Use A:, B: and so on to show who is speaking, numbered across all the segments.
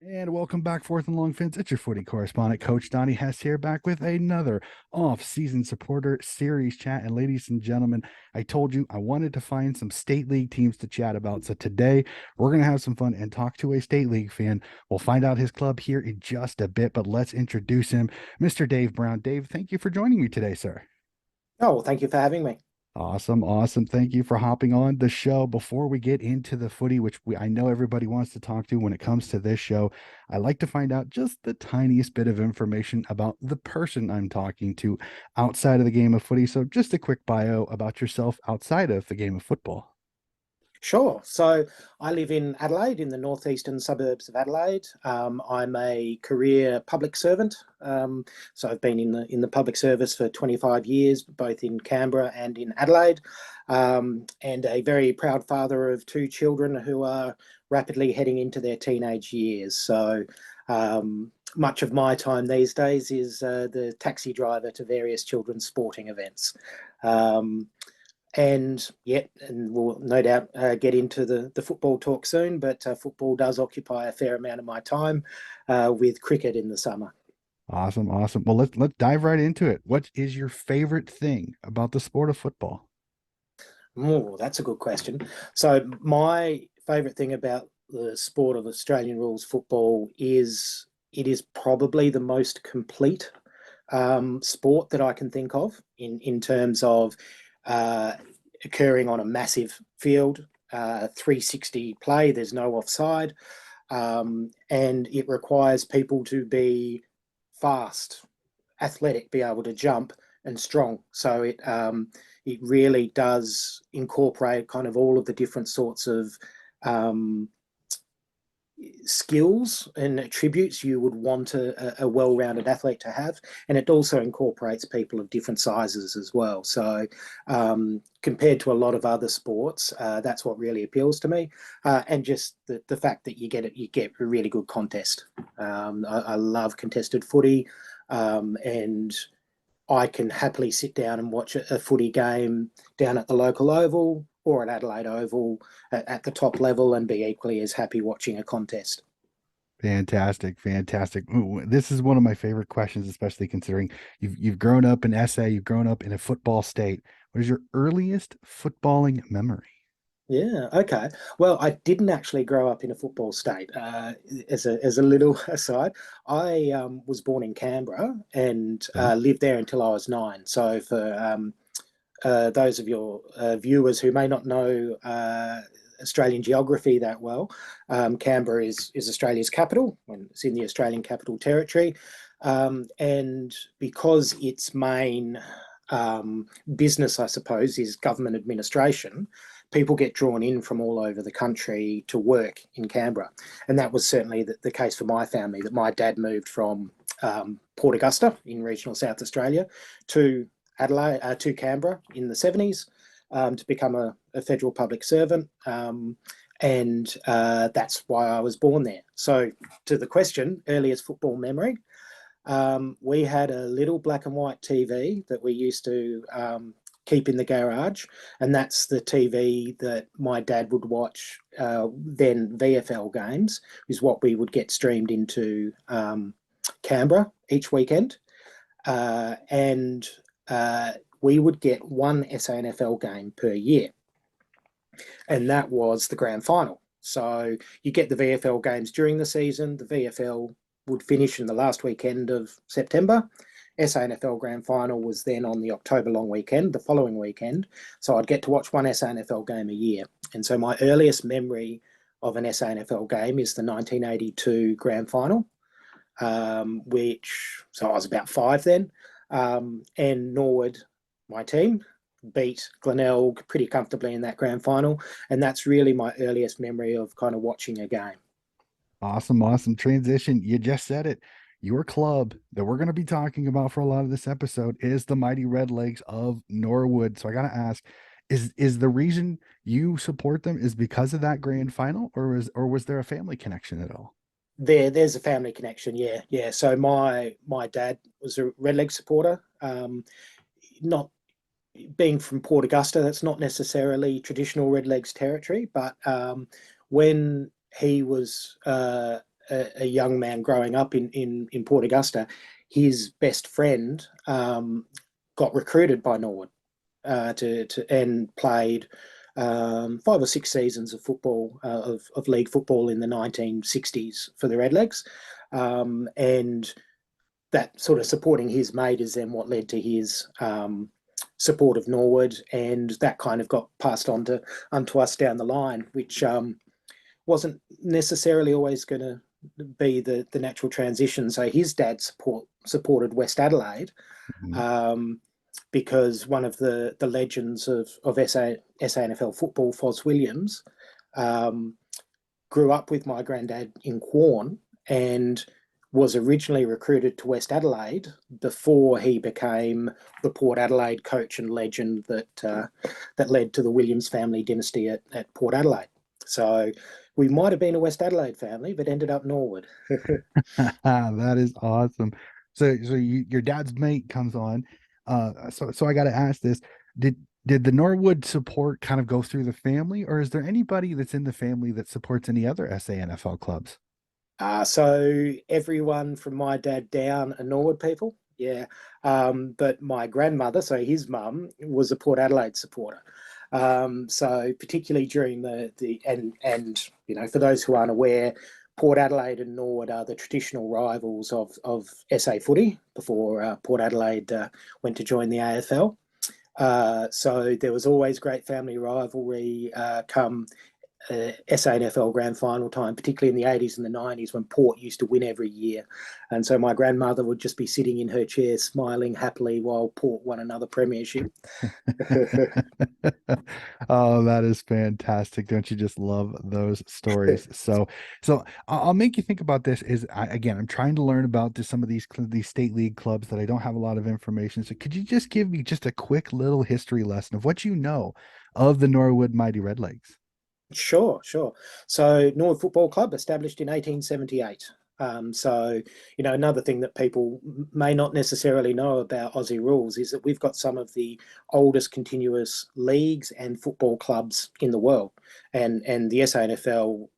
A: And welcome back, Fourth and Long Fence. It's your footy correspondent, Coach Donnie Hess here, back with another off-season supporter series chat. And ladies and gentlemen, I told you I wanted to find some state league teams to chat about. So today we're going to have some fun and talk to a state league fan. We'll find out his club here in just a bit, but let's introduce him, Mr. Dave Brown. Dave, thank you for joining me today, sir.
B: Oh, well, thank you for having me.
A: Awesome, awesome. Thank you for hopping on the show. Before we get into the footy, which I know everybody wants to talk to when it comes to this show, I like to find out just the tiniest bit of information about the person I'm talking to outside of the game of footy. So, just a quick bio about yourself outside of the game of football.
B: Sure. So I live in Adelaide, in the northeastern suburbs of Adelaide. I'm a career public servant. So I've been in the public service for 25 years, both in Canberra and in Adelaide, and a very proud father of two children who are rapidly heading into their teenage years. So much of my time these days is the taxi driver to various children's sporting events. Um, and yeah, and we'll no doubt get into the football talk soon, but football does occupy a fair amount of my time with cricket in the summer.
A: Awesome, awesome. Well, let's dive right into it. What is your favorite thing about the sport of football?
B: Oh, that's a good question. So my favourite thing about the sport of Australian rules football is it is probably the most complete sport that I can think of in terms of uh, occurring on a massive field, 360 play. There's no offside, and it requires people to be fast, athletic, be able to jump, and strong. So it really does incorporate kind of all of the different sorts of um, skills and attributes you would want a well-rounded athlete to have, and it also incorporates people of different sizes as well. So compared to a lot of other sports, that's what really appeals to me, and just the fact that you get a really good contest. I love contested footy, and I can happily sit down and watch a footy game down at the local oval or at Adelaide Oval at the top level and be equally as happy watching a contest.
A: Fantastic, fantastic. Ooh, this is one of my favorite questions, especially considering you've grown up in SA, you've grown up in a football state. What is your earliest footballing memory?
B: Yeah, okay. Well, I didn't actually grow up in a football state. As a little aside, I was born in Canberra and
A: Okay.
B: lived there until I was 9. So for those of your viewers who may not know Australian geography that well, Canberra is Australia's capital, and it's in the Australian Capital Territory. And because its main business, I suppose, is government administration, people get drawn in from all over the country to work in Canberra. And that was certainly the case for my family, that my dad moved from Port Augusta in regional South Australia to Adelaide, to Canberra in the 70s to become a federal public servant. And that's why I was born there. So, to the question, earliest football memory, we had a little black and white TV that we used to keep in the garage, and that's the TV that my dad would watch then VFL games, is what we would get streamed into Canberra each weekend. And we would get one SANFL game per year, and that was the grand final. So you get the VFL games during the season. The VFL would finish in the last weekend of September. SANFL grand final was then on the October long weekend, the following weekend. So I'd get to watch one SANFL game a year. And so my earliest memory of an SANFL game is the 1982 grand final, so I was about 5 then. And Norwood, my team, beat Glenelg pretty comfortably in that grand final. And that's really my earliest memory of kind of watching a game.
A: Awesome, awesome transition. You just said it. Your club that we're going to be talking about for a lot of this episode is the Mighty Redlegs of Norwood. So I got to ask, is the reason you support them is because of that grand final, or was there a family connection at all?
B: There's a family connection, yeah, yeah. So my dad was a Redleg supporter. Not being from Port Augusta, that's not necessarily traditional Redlegs territory, but when he was a young man growing up in Port Augusta, his best friend got recruited by Norwood and played 5 or 6 seasons of football of league football in the 1960s for the Redlegs, and that sort of supporting his mate is then what led to his support of Norwood, and that kind of got passed on to onto us down the line, which wasn't necessarily always going to be the natural transition. So his dad supported West Adelaide,
A: Mhm.
B: because one of the legends of SANFL football, Fos Williams, um, grew up with my granddad in Quorn and was originally recruited to West Adelaide before he became the Port Adelaide coach and legend that led to the Williams family dynasty at Port Adelaide. So we might have been a West Adelaide family, but ended up Norwood.
A: That is awesome. So your dad's mate comes on. So I got to ask this: did did the Norwood support kind of go through the family, or is there anybody that's in the family that supports any other SANFL clubs?
B: So everyone from my dad down are Norwood people. Yeah. But my grandmother, so his mum, was a Port Adelaide supporter. So particularly during the and for those who aren't aware, Port Adelaide and Norwood are the traditional rivals of SA footy before Port Adelaide went to join the AFL. So there was always great family rivalry come SANFL grand final time, particularly in the 80s and the 90s when Port used to win every year. And so my grandmother would just be sitting in her chair smiling happily while Port won another premiership.
A: Oh, that is fantastic. Don't you just love those stories? So I'll make you think about this again, I'm trying to learn about some of these state league clubs that I don't have a lot of information. So could you just give me just a quick little history lesson of what you know of the Norwood Mighty Redlegs?
B: Sure, sure. So Norwood Football Club established in 1878. So, another thing that people may not necessarily know about Aussie rules is that we've got some of the oldest continuous leagues and football clubs in the world. And the SANFL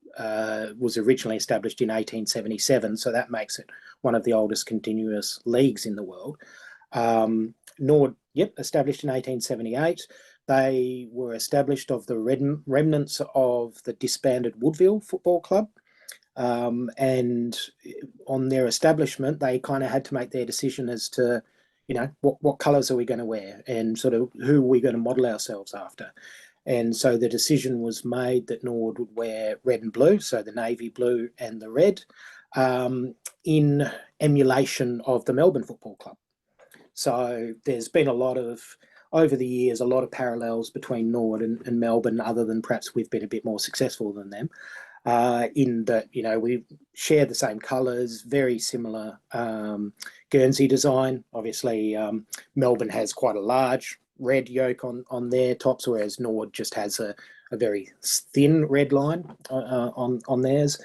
B: was originally established in 1877, so that makes it one of the oldest continuous leagues in the world. Nord, yep, established in 1878. They were established of the remnants of the disbanded Woodville Football Club. And on their establishment, they kind of had to make their decision as to, what colours are we going to wear and sort of who are we going to model ourselves after. And so the decision was made that Norwood would wear red and blue, so the navy blue and the red, in emulation of the Melbourne Football Club. So there's been over the years, a lot of parallels between Norwood and Melbourne, other than perhaps we've been a bit more successful than them, in that, we share the same colours, very similar Guernsey design. Obviously, Melbourne has quite a large red yoke on their tops, whereas Norwood just has a very thin red line on theirs.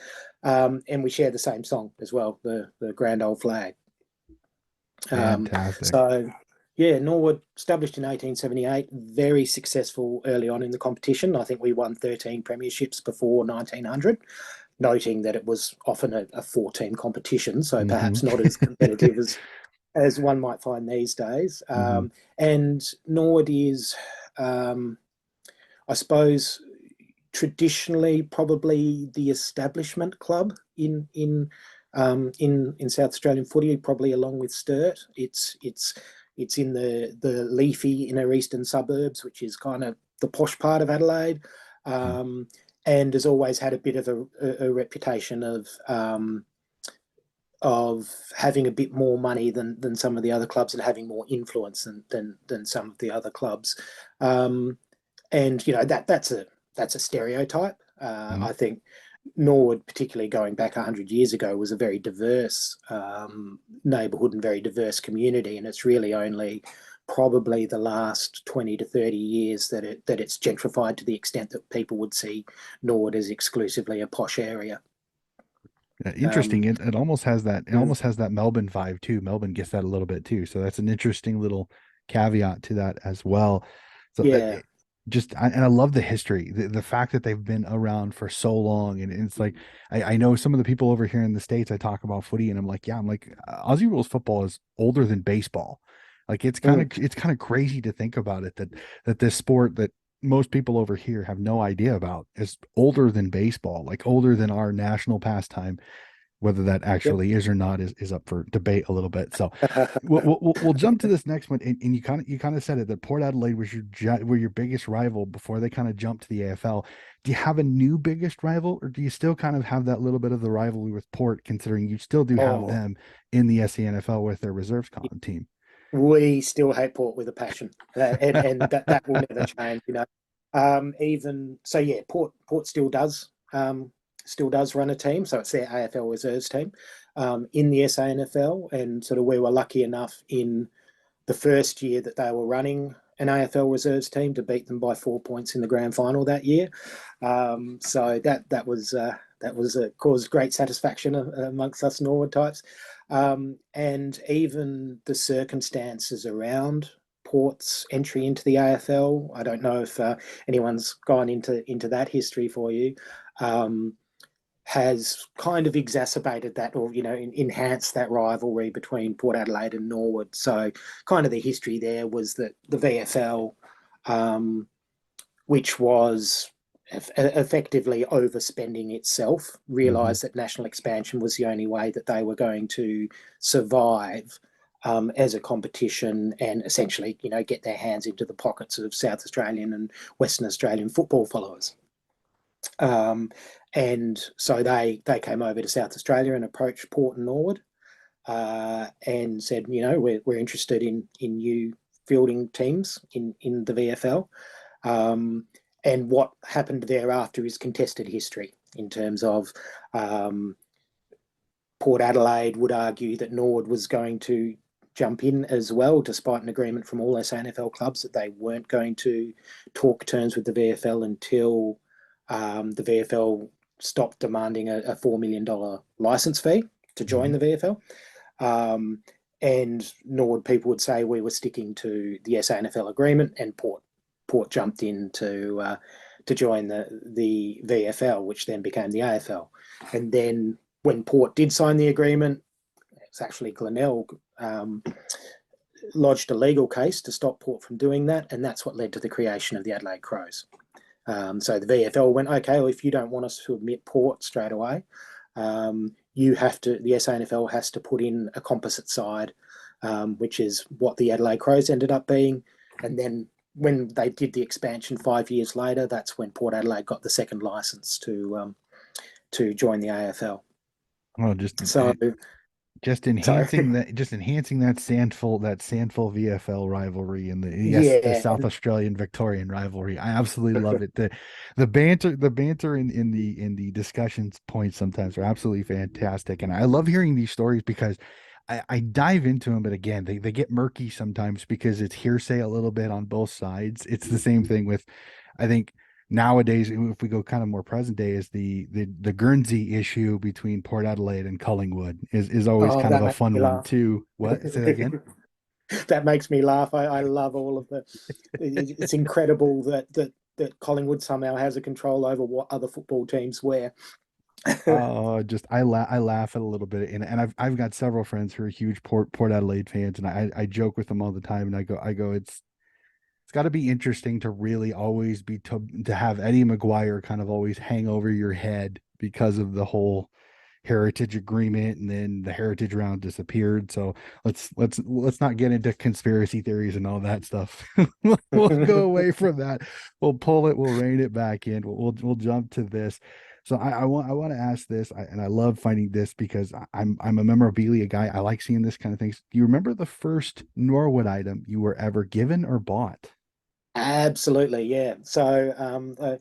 B: And we share the same song as well, the Grand Old Flag.
A: Fantastic.
B: So, yeah, Norwood established in 1878, very successful early on in the competition. I think we won 13 premierships before 1900, noting that it was often a four-team competition, so
A: Hmm.
B: perhaps not as competitive as one might find these days.
A: Hmm.
B: And Norwood is, I suppose, traditionally probably the establishment club in South Australian footy, probably along with Sturt. It's in the leafy inner eastern suburbs, which is kind of the posh part of Adelaide, and has always had a bit of a reputation of having a bit more money than some of the other clubs and having more influence than some of the other clubs. And that's a stereotype.
A: Hmm.
B: I think Norwood, particularly going back 100 years ago, was a very diverse neighbourhood and very diverse community, and it's really only probably the last 20 to 30 years that it's gentrified to the extent that people would see Norwood as exclusively a posh area.
A: Interesting.
B: Um,
A: It almost has that. It
B: mm,
A: almost has that Melbourne vibe too. Melbourne gets that a little bit too. So that's an interesting little caveat to that as well. So
B: yeah.
A: And I love the history, the fact that they've been around for so long. And it's like, I know some of the people over here in the States, I talk about footy and I'm like, yeah, I'm like, Aussie rules football is older than baseball. Like
B: Mm.
A: it's kind of crazy to think about it, that this sport that most people over here have no idea about is older than baseball, like older than our national pastime. Whether that
B: Yep.
A: actually is or not is up for debate a little bit. So we'll jump to this next one, and you kind of said it, that Port Adelaide was were your biggest rival before they kind of jumped to the AFL. Do you have a new biggest rival, or do you still kind of have that little bit of the rivalry with Port, considering you still do have
B: Oh,
A: them in the SANFL with their reserves team?
B: we still hate Port with a passion, and that will never change. Even so, yeah, Port still does run a team, so it's their AFL reserves team in the SANFL, and sort of we were lucky enough in the first year that they were running an AFL reserves team to beat them by 4 points in the grand final that year. So that was caused great satisfaction amongst us Norwood types, and even the circumstances around Port's entry into the AFL. I don't know if anyone's gone into that history for you. Um, has kind of exacerbated that, or enhanced that rivalry between Port Adelaide and Norwood. So kind of the history there was that the VFL, um, which was effectively overspending itself,
A: Hmm.
B: realised that national expansion was the only way that they were going to survive as a competition, and essentially, get their hands into the pockets of South Australian and Western Australian football followers. Um, and so they came over to South Australia and approached Port and Norwood, and said, we're interested in you fielding teams in the VFL. Um, and what happened thereafter is contested history in terms of, um, Port Adelaide would argue that Norwood was going to jump in as well, despite an agreement from all SANFL clubs that they weren't going to talk terms with the VFL until the VFL stopped demanding a $4 million license fee to join
A: Hmm.
B: the VFL. Um, and Norwood people would say we were sticking to the SANFL agreement, and Port jumped in to join the VFL, which then became the AFL. And then when Port did sign the agreement, it's actually Glenelg lodged a legal case to stop Port from doing that, and that's what led to the creation of the Adelaide Crows. So the VFL went, okay, well, if you don't want us to admit Port straight away, you have to. The SANFL has to put in a composite side, which is what the Adelaide Crows ended up being. And then when they did the expansion 5 years later, that's when Port Adelaide got the second license to join the AFL.
A: Well,
B: So sorry,
A: just enhancing that Sandful VFL rivalry and the
B: yeah,
A: South Australian Victorian rivalry. I absolutely love it. The banter in the discussions points sometimes are absolutely fantastic, and I love hearing these stories because I dive into them, but again, they get murky sometimes because it's hearsay a little bit on both sides. It's the same thing with, I think, nowadays, if we go kind of more present day, is the Guernsey issue between Port Adelaide and Collingwood is always
B: oh,
A: kind of
B: that
A: a
B: makes
A: fun
B: me
A: one
B: laugh.
A: too. What? Say that again?
B: That makes me laugh. I love all of the. It's incredible that Collingwood somehow has a control over what other football teams wear.
A: Oh, just I laugh at a little bit, and I've got several friends who are huge Port Adelaide fans, and I joke with them all the time, and I go it's got to be interesting to really always be to have Eddie McGuire kind of always hang over your head because of the whole heritage agreement, and then the heritage round disappeared. So let's not get into conspiracy theories and all that stuff. We'll go away from that. We'll pull it, we'll rein it back in. We'll jump to this. So I want to ask this, and I love finding this because I'm a memorabilia guy. I like seeing this kind of things. Do you remember the first Norwood item you were ever given or bought?
B: Absolutely, yeah. So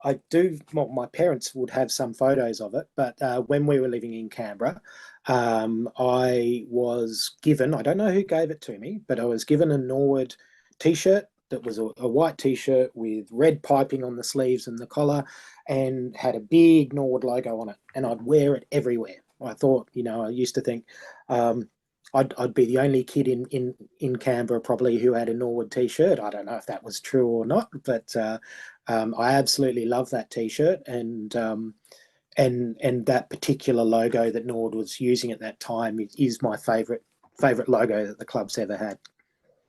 B: I do. Well, my parents would have some photos of it, but when we were living in Canberra, I was given. I don't know who gave it to me, but I was given a Norwood T-shirt that was a white T-shirt with red piping on the sleeves and the collar, and had a big Norwood logo on it, and I'd wear it everywhere. I thought, I used to think. Um, I'd be the only kid in Canberra probably who had a Norwood t-shirt. I don't know if that was true or not, but I absolutely love that t-shirt, and that particular logo that Norwood was using at that time is my favorite logo that the club's ever had.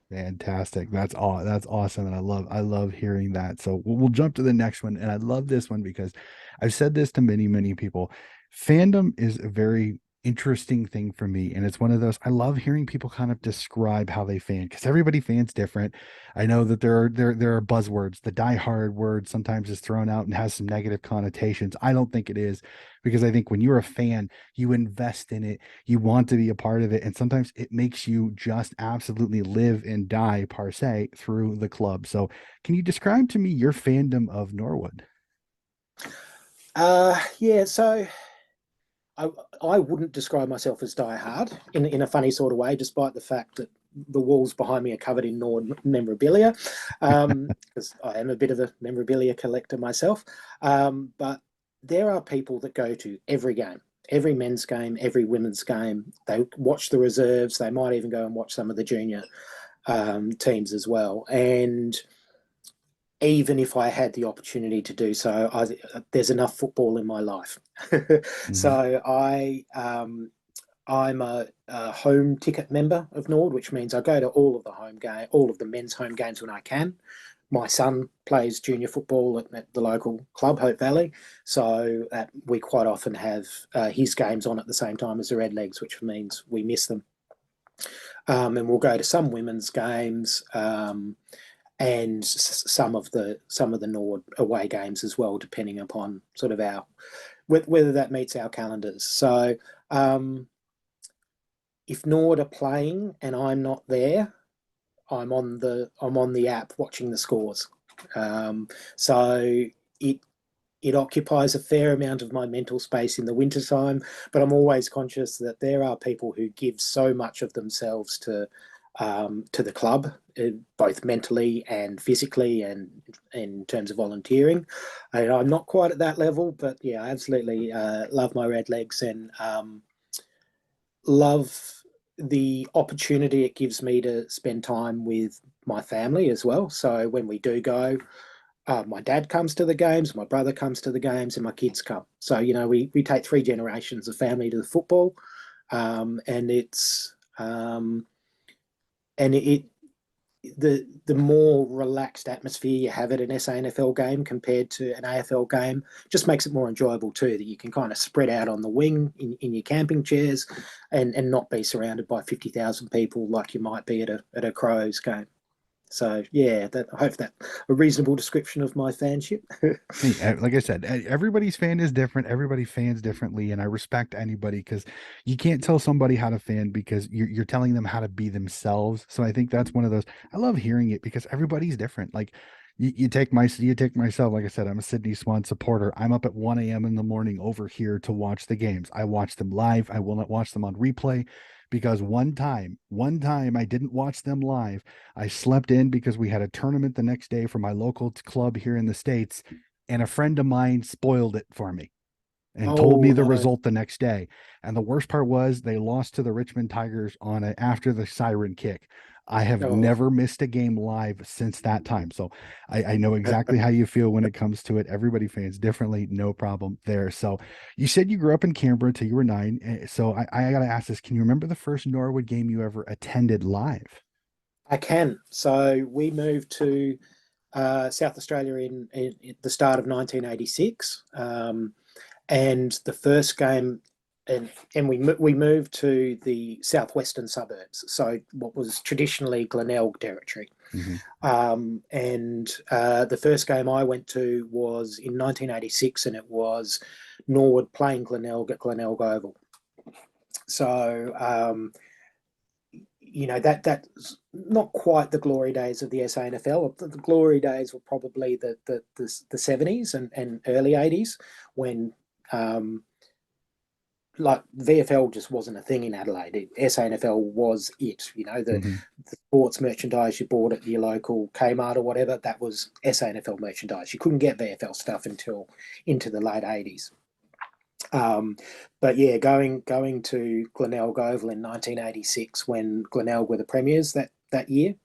A: Fantastic. That's all. That's awesome. And I love hearing that. So we'll jump to the next one. And I love this one because I've said this to many, many people. Fandom is a very interesting thing for me. And it's one of those, I love hearing people kind of describe how they fan because everybody fans different. I know that there are buzzwords. The diehard word sometimes is thrown out and has some negative connotations. I don't think it is because I think when you're a fan, you invest in it, you want to be a part of it, and sometimes it makes you just absolutely live and die per se through the club. So can you describe to me your fandom of Norwood?
B: Yeah, so I I wouldn't describe myself as diehard in a funny sort of way, despite the fact that the walls behind me are covered in Nord memorabilia, because I am a bit of a memorabilia collector myself. But there are people that go to every game, every men's game, every women's game. They watch the reserves. They might even go and watch some of the junior teams as well. And even if I had the opportunity to do so, there's enough football in my life.
A: Mhm.
B: So I'm a home ticket member of Nord, which means I go to all of the men's home games when I can. My son plays junior football at the local club, Hope Valley, so we quite often have his games on at the same time as the Redlegs, which means we miss them. And we'll go to some women's games. And some of the Nord away games as well, depending upon sort of our whether that meets our calendars. So if Nord are playing and I'm not there, I'm on the app watching the scores. So it it occupies a fair amount of my mental space in the wintertime, but I'm always conscious that there are people who give so much of themselves to the club, both mentally and physically, and in terms of volunteering. I'm not quite at that level, but yeah, I absolutely love my Red Legs and love the opportunity it gives me to spend time with my family as well. So when we do go, my dad comes to the games, my brother comes to the games, and my kids come. So we take three generations of family to the football, and it the more relaxed atmosphere you have at an SANFL game compared to an AFL game just makes it more enjoyable too. That you can kind of spread out on the wing in your camping chairs, and not be surrounded by 50,000 people like you might be at a Crows game. So yeah, I hope that a reasonable description of my fanship.
A: Hey, like I said, everybody's fan is different. Everybody fans differently, and I respect anybody because you can't tell somebody how to fan because you're telling them how to be themselves. So I think that's one of those. I love hearing it because everybody's different. Like you take myself. Like I said, I'm a Sydney Swan supporter. I'm up at 1 a.m. in the morning over here to watch the games. I watch them live. I will not watch them on replay because one time I didn't watch them live. I slept in because we had a tournament the next day for my local club here in the States, and a friend of mine spoiled it for me and told me
B: Oh
A: the
B: no.
A: result the next day. And the worst part was they lost to the Richmond Tigers on a after the siren kick. I have
B: Oh.
A: never missed a game live since that time. So I know exactly how you feel when it comes to it. Everybody fans differently, no problem there. So you said you grew up in Canberra until you were 9. So I got to ask this. Can you remember the first Norwood game you ever attended live?
B: I can. So we moved to South Australia in the start of 1986, and the first game, and we moved to the southwestern suburbs, so what was traditionally Glenelg territory.
A: Mhm.
B: And the first game I went to was in 1986, and it was Norwood playing Glenelg at Glenelg Oval. So that's not quite the glory days of the SANFL. The glory days were probably the 70s and early 80s when like VFL just wasn't a thing in Adelaide. SANFL was it.
A: Mhm.
B: The sports merchandise you bought at your local Kmart or whatever, that was SANFL merchandise. You couldn't get VFL stuff until into the late 80s. Um, but yeah, going to Glenelg Oval in 1986 when Glenelg were the premiers that year.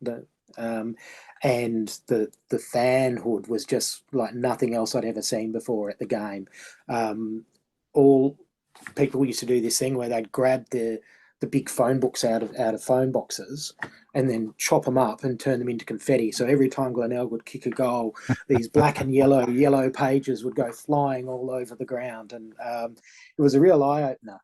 B: Um, and the fanhood was just like nothing else I'd ever seen before at the game. All people used to do this thing where they'd grab the big phone books out of phone boxes and then chop them up and turn them into confetti. So every time Glenelg would kick a goal, these black and yellow pages would go flying all over the ground, and it was a real eye opener.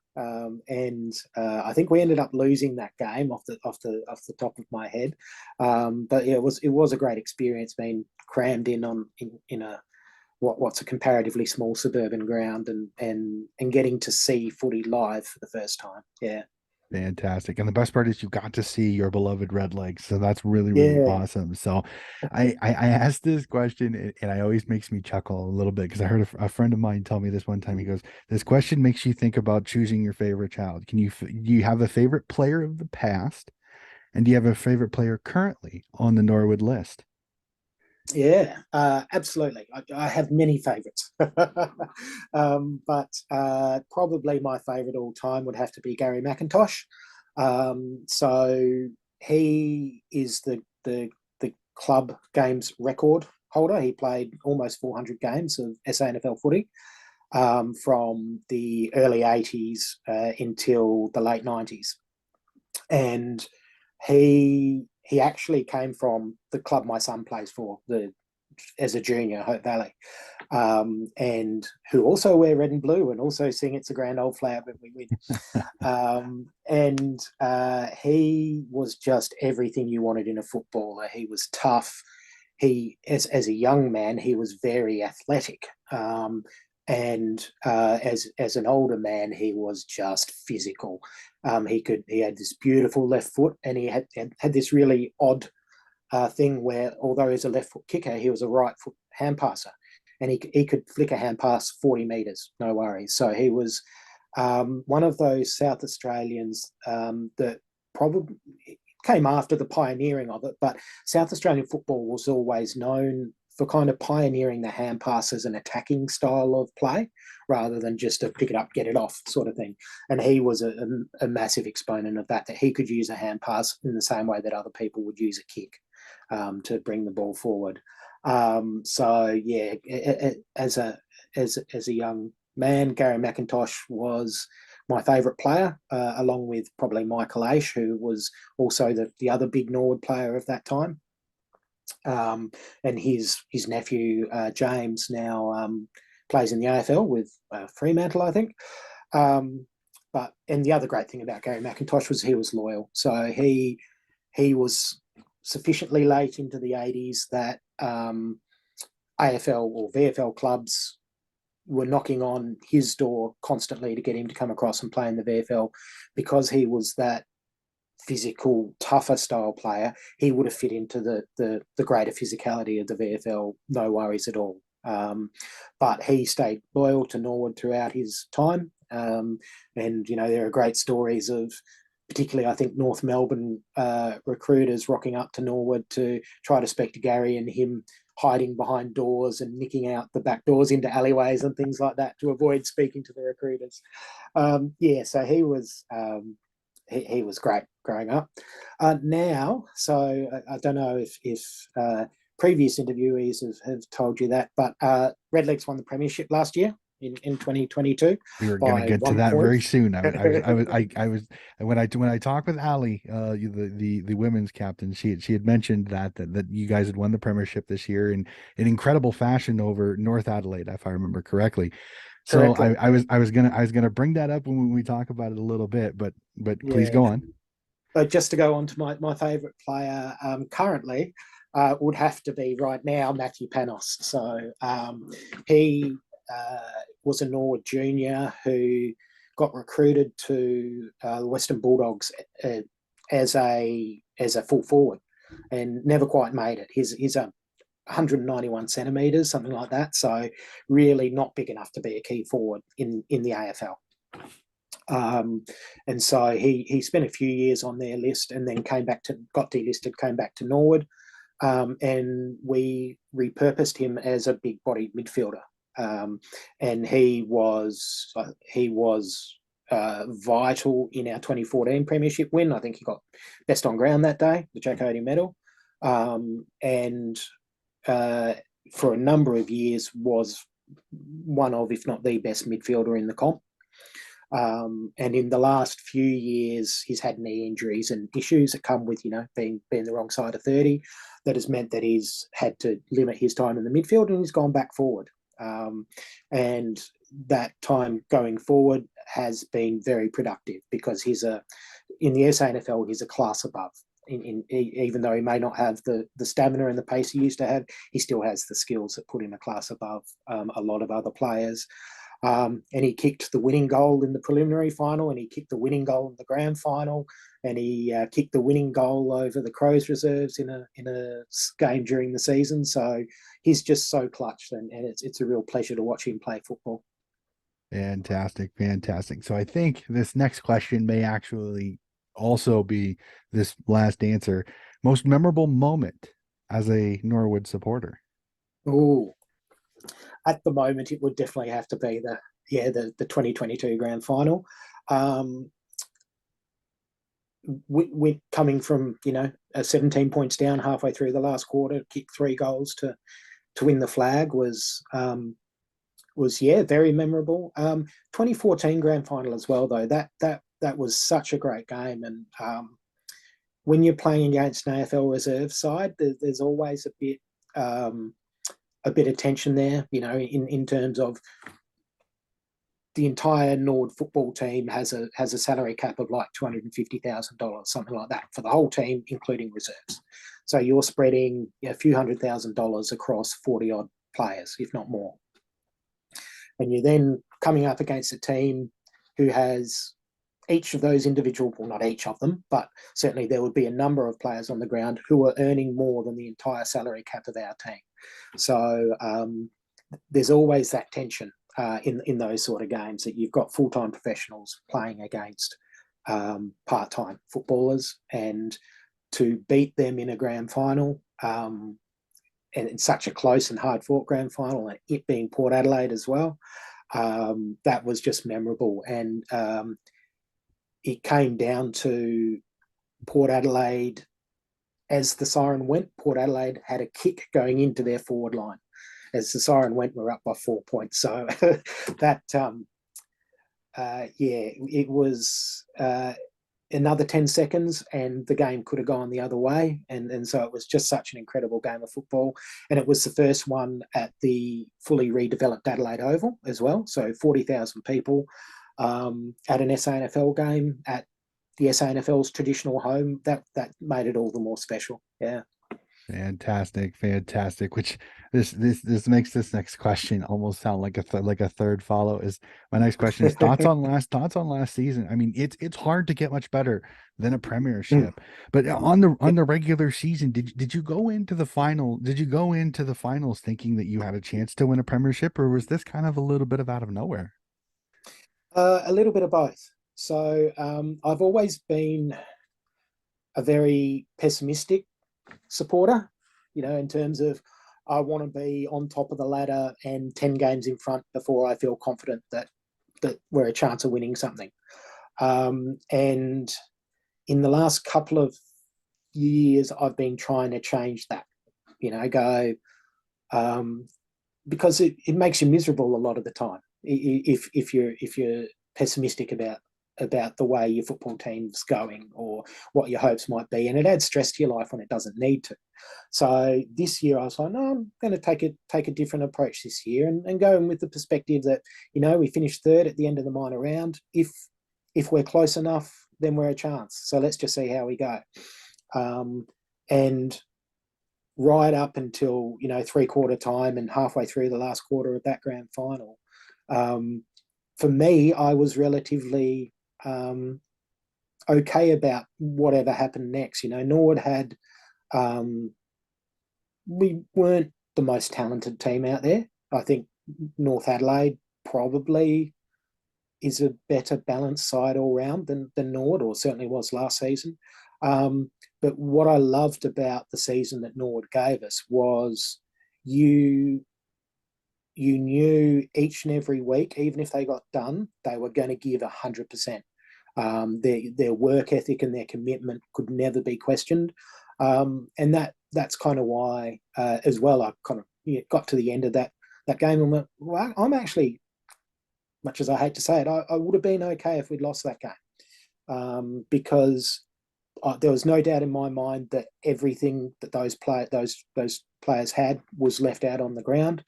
B: And I think we ended up losing that game off the top of my head. But yeah, it was a great experience being crammed in a what's a comparatively small suburban ground and getting to see footy live for the first time. Yeah.
A: Fantastic. And the best part is you got to see your beloved Red Legs. So that's really, really
B: Yeah.
A: awesome. So I asked this question and it always makes me chuckle a little bit because I heard a friend of mine tell me this one time. He goes, this question makes you think about choosing your favorite child. Do you have a favorite player of the past? And do you have a favorite player currently on the Norwood list?
B: Yeah, absolutely. I have many favourites, but probably my favourite all time would have to be Gary McIntosh. So he is the club games record holder. He played almost 400 games of SANFL footy from the early 80s until the late 90s, and he actually came from the club my son plays for, the as a junior, Hope Valley, and who also wear red and blue and also sing "It's a Grand Old Flag" when we win. And he was just everything you wanted in a footballer. He was tough. As a young man, he was very athletic. And as an older man, he was just physical. He had this beautiful left foot, and he had this really odd thing where, although he's a left foot kicker, he was a right foot hand passer, and he could flick a hand pass 40 meters, no worries. So he was one of those South Australians that probably came after the pioneering of it, but South Australian football was always known for kind of pioneering the hand pass as an attacking style of play rather than just a pick it up, get it off sort of thing. And he was a massive exponent of that he could use a hand pass in the same way that other people would use a kick to bring the ball forward. So yeah, as a young man, Gary McIntosh was my favourite player, along with probably Michael Aish, who was also the other big Norwood player of that time. And his nephew James now plays in the AFL with Fremantle, I think. And the other great thing about Gary McIntosh was he was loyal. So he was sufficiently late into the 80s that AFL or VFL clubs were knocking on his door constantly to get him to come across and play in the VFL because he was that physical, tougher style player. He would have fit into the greater physicality of the VFL, no worries at all. But he stayed loyal to Norwood throughout his time. And, there are great stories of, particularly, I think, North Melbourne recruiters rocking up to Norwood to try to speak to Gary and him hiding behind doors and nicking out the back doors into alleyways and things like that to avoid speaking to the recruiters. So he was great growing up. Now, so I don't know if previous interviewees have told you that, but Redlegs won the premiership last year in 2022
A: We were going to
B: by
A: get to
B: 1
A: that
B: point.
A: very soon. I was when I talked with Ali, the women's captain, she had mentioned that you guys had won the premiership this year in incredible fashion over North Adelaide, if I remember correctly. So
B: Correctly.
A: I was gonna bring that up when we talk about it a little bit, but please
B: Yeah.
A: go on.
B: But just to go on to my favourite player currently would have to be right now Matthew Panos. So he was a Norwood junior who got recruited to the Western Bulldogs as a full forward and never quite made it. He's a 191 centimetres, something like that. So really not big enough to be a key forward in the AFL. And so he spent a few years on their list and then got delisted, came back to Norwood, and we repurposed him as a big bodied midfielder. and he was vital in our 2014 premiership win. I think he got best on ground that day, the Jack Oatey medal, and for a number of years was one of, if not the best midfielder in the comp. And in the last few years, he's had knee injuries and issues that come with, being the wrong side of 30. That has meant that he's had to limit his time in the midfield, and he's gone back forward. And that time going forward has been very productive, because in the SANFL, he's a class above. Even though he may not have the stamina and the pace he used to have, he still has the skills that put him a class above a lot of other players. And he kicked the winning goal in the preliminary final, and he kicked the winning goal in the grand final, and he kicked the winning goal over the Crows reserves in a game during the season. So he's just so clutch, and it's a real pleasure to watch him play football.
A: Fantastic, fantastic. So I think this next question may actually also be this last answer. Most memorable moment as a Norwood supporter?
B: Oh, at the moment, it would definitely have to be the 2022 grand final. We coming from a 17 points down halfway through the last quarter, kicked 3 goals to win the flag was very memorable. 2014 grand final as well, though, that was such a great game. And when you're playing against an AFL reserve side, there's always a bit of tension there, in terms of the entire Nord football team has a salary cap of like $250,000, something like that, for the whole team, including reserves. So you're spreading a few $100,000 across 40 odd players, if not more. And you're then coming up against a team who has each of those individual, well, not each of them, but certainly there would be a number of players on the ground who are earning more than the entire salary cap of our team. So there's always that tension in those sort of games, that you've got full-time professionals playing against part-time footballers, and to beat them in a grand final, and it's such a close and hard-fought grand final, and it being Port Adelaide as well, that was just memorable. And it came down to Port Adelaide. As the siren went, Port Adelaide had a kick going into their forward line. As the siren went, we're up by 4 points. So that, it was another 10 seconds and the game could have gone the other way. And so it was just such an incredible game of football. And it was the first one at the fully redeveloped Adelaide Oval as well. So 40,000 people at an SANFL game at the SANFL's traditional home. That made it all the more special. Yeah.
A: Fantastic, fantastic. Which this makes this next question almost sound like a third follow. Is my next question is thoughts on last season? I mean, it's hard to get much better than a premiership. But on the regular season, did you go into the final? Did you go into the finals thinking that you had a chance to win a premiership, or was this kind of a little bit of out of nowhere?
B: A little bit of both. So I've always been a very pessimistic supporter, in terms of I want to be on top of the ladder and 10 games in front before I feel confident that we're a chance of winning something. And in the last couple of years, I've been trying to change that, because it makes you miserable a lot of the time if you're pessimistic about the way your football team's going or what your hopes might be, and it adds stress to your life when it doesn't need to. So this year I was like, no, I'm going to take a different approach this year, and go in with the perspective that we finished third at the end of the minor round. If we're close enough, then we're a chance. So let's just see how we go. And right up until 3/4 time and halfway through the last quarter of that grand final, for me, I was relatively okay about whatever happened next. Norwood had, we weren't the most talented team out there. I think North Adelaide probably is a better balanced side all round than Norwood, or certainly was last season. But what I loved about the season that Norwood gave us was you you knew each and every week, even if they got done, they were going to give 100%. Their work ethic and their commitment could never be questioned, and that's kind of why, as well, I kind of got to the end of that game and went, well, I'm actually, much as I hate to say it, I would have been okay if we'd lost that game, because there was no doubt in my mind that everything that those players had was left out on the ground,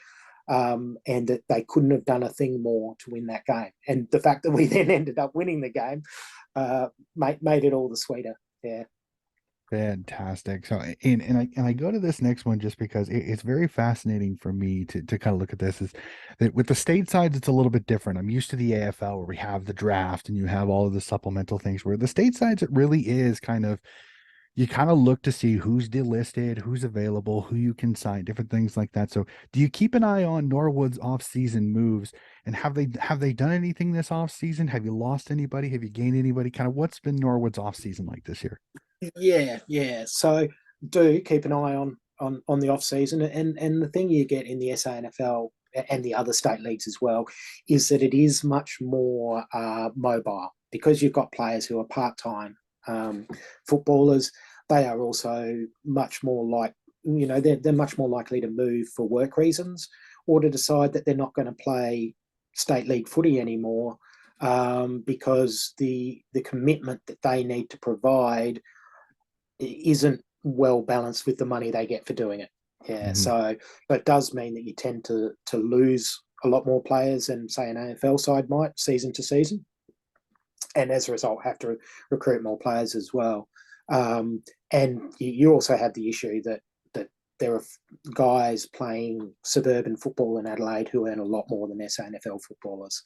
B: and that they couldn't have done a thing more to win that game. And the fact that we then ended up winning the game made it all the sweeter. Yeah.
A: Fantastic. So, and I go to this next one just because it's very fascinating for me to kind of look at this. Is that with the state sides, it's a little bit different. I'm used to the AFL where we have the draft and you have all of the supplemental things. Where the state sides, it really is kind of, you kind of look to see who's delisted, who's available, who you can sign, different things like that. So, do you keep an eye on Norwood's off-season moves, and have they done anything this off-season? Have you lost anybody? Have you gained anybody? Kind of what's been Norwood's off-season like this year?
B: Yeah. So do keep an eye on the off season, and the thing you get in the SANFL and the other state leagues as well is that it is much more mobile, because you've got players who are part time footballers. They are also much more like, they're much more likely to move for work reasons, or to decide that they're not going to play state league footy anymore, because the commitment that they need to provide isn't well balanced with the money they get for doing it. Yeah,
A: Mm-hmm.
B: so that does mean that you tend to lose a lot more players than, say, an AFL side might season to season, and as a result have to recruit more players as well. And you also have the issue that there are guys playing suburban football in Adelaide who earn a lot more than SANFL footballers.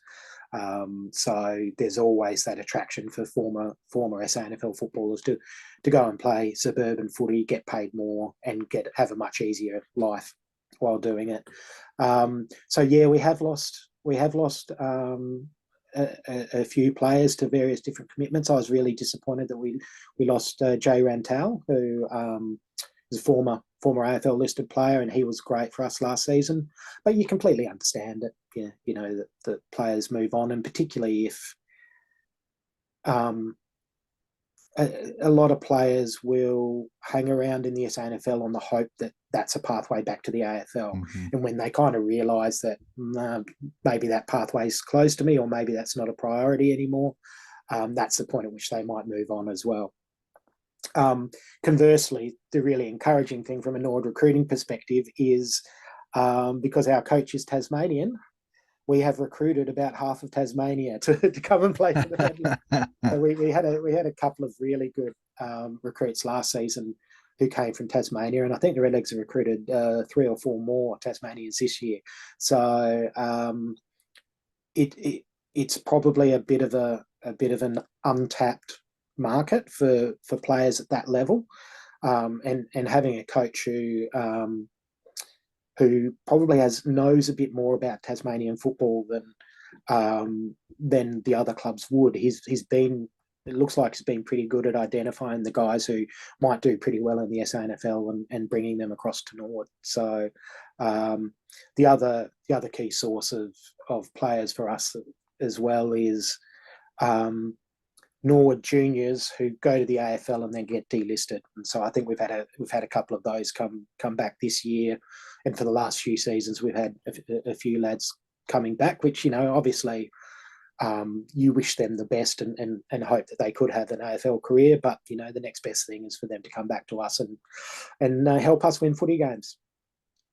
B: So there's always that attraction for former SANFL footballers to go and play suburban footy, get paid more, and have a much easier life while doing it. So yeah, we have lost a few players to various different commitments. I was really disappointed that we lost Jay Rantal, who is a former AFL listed player, and he was great for us last season. But you completely understand it, that players move on, and particularly if a lot of players will hang around in the SANFL on the hope that that's a pathway back to the AFL.
A: Mm-hmm.
B: And when they kind of realise that maybe that pathway is closed to me, or maybe that's not a priority anymore, that's the point at which they might move on as well. Conversely, the really encouraging thing from a Norwood recruiting perspective is, because our coach is Tasmanian, we have recruited about half of Tasmania to come and play for the Redlegs. So we had a couple of really good recruits last season who came from Tasmania, and I think the Redlegs have recruited 3 or 4 more Tasmanians this year. So it's probably a bit of an untapped market for players at that level, and having a coach who probably knows a bit more about Tasmanian football than the other clubs would. It looks like he's been pretty good at identifying the guys who might do pretty well in the SANFL and bringing them across to Norwood. So the other key source of players for us as well is Norwood juniors who go to the AFL and then get delisted. And so I think we've had a couple of those come back this year, and for the last few seasons we've had a few lads coming back, which obviously you wish them the best and hope that they could have an AFL career, but the next best thing is for them to come back to us and help us win footy games.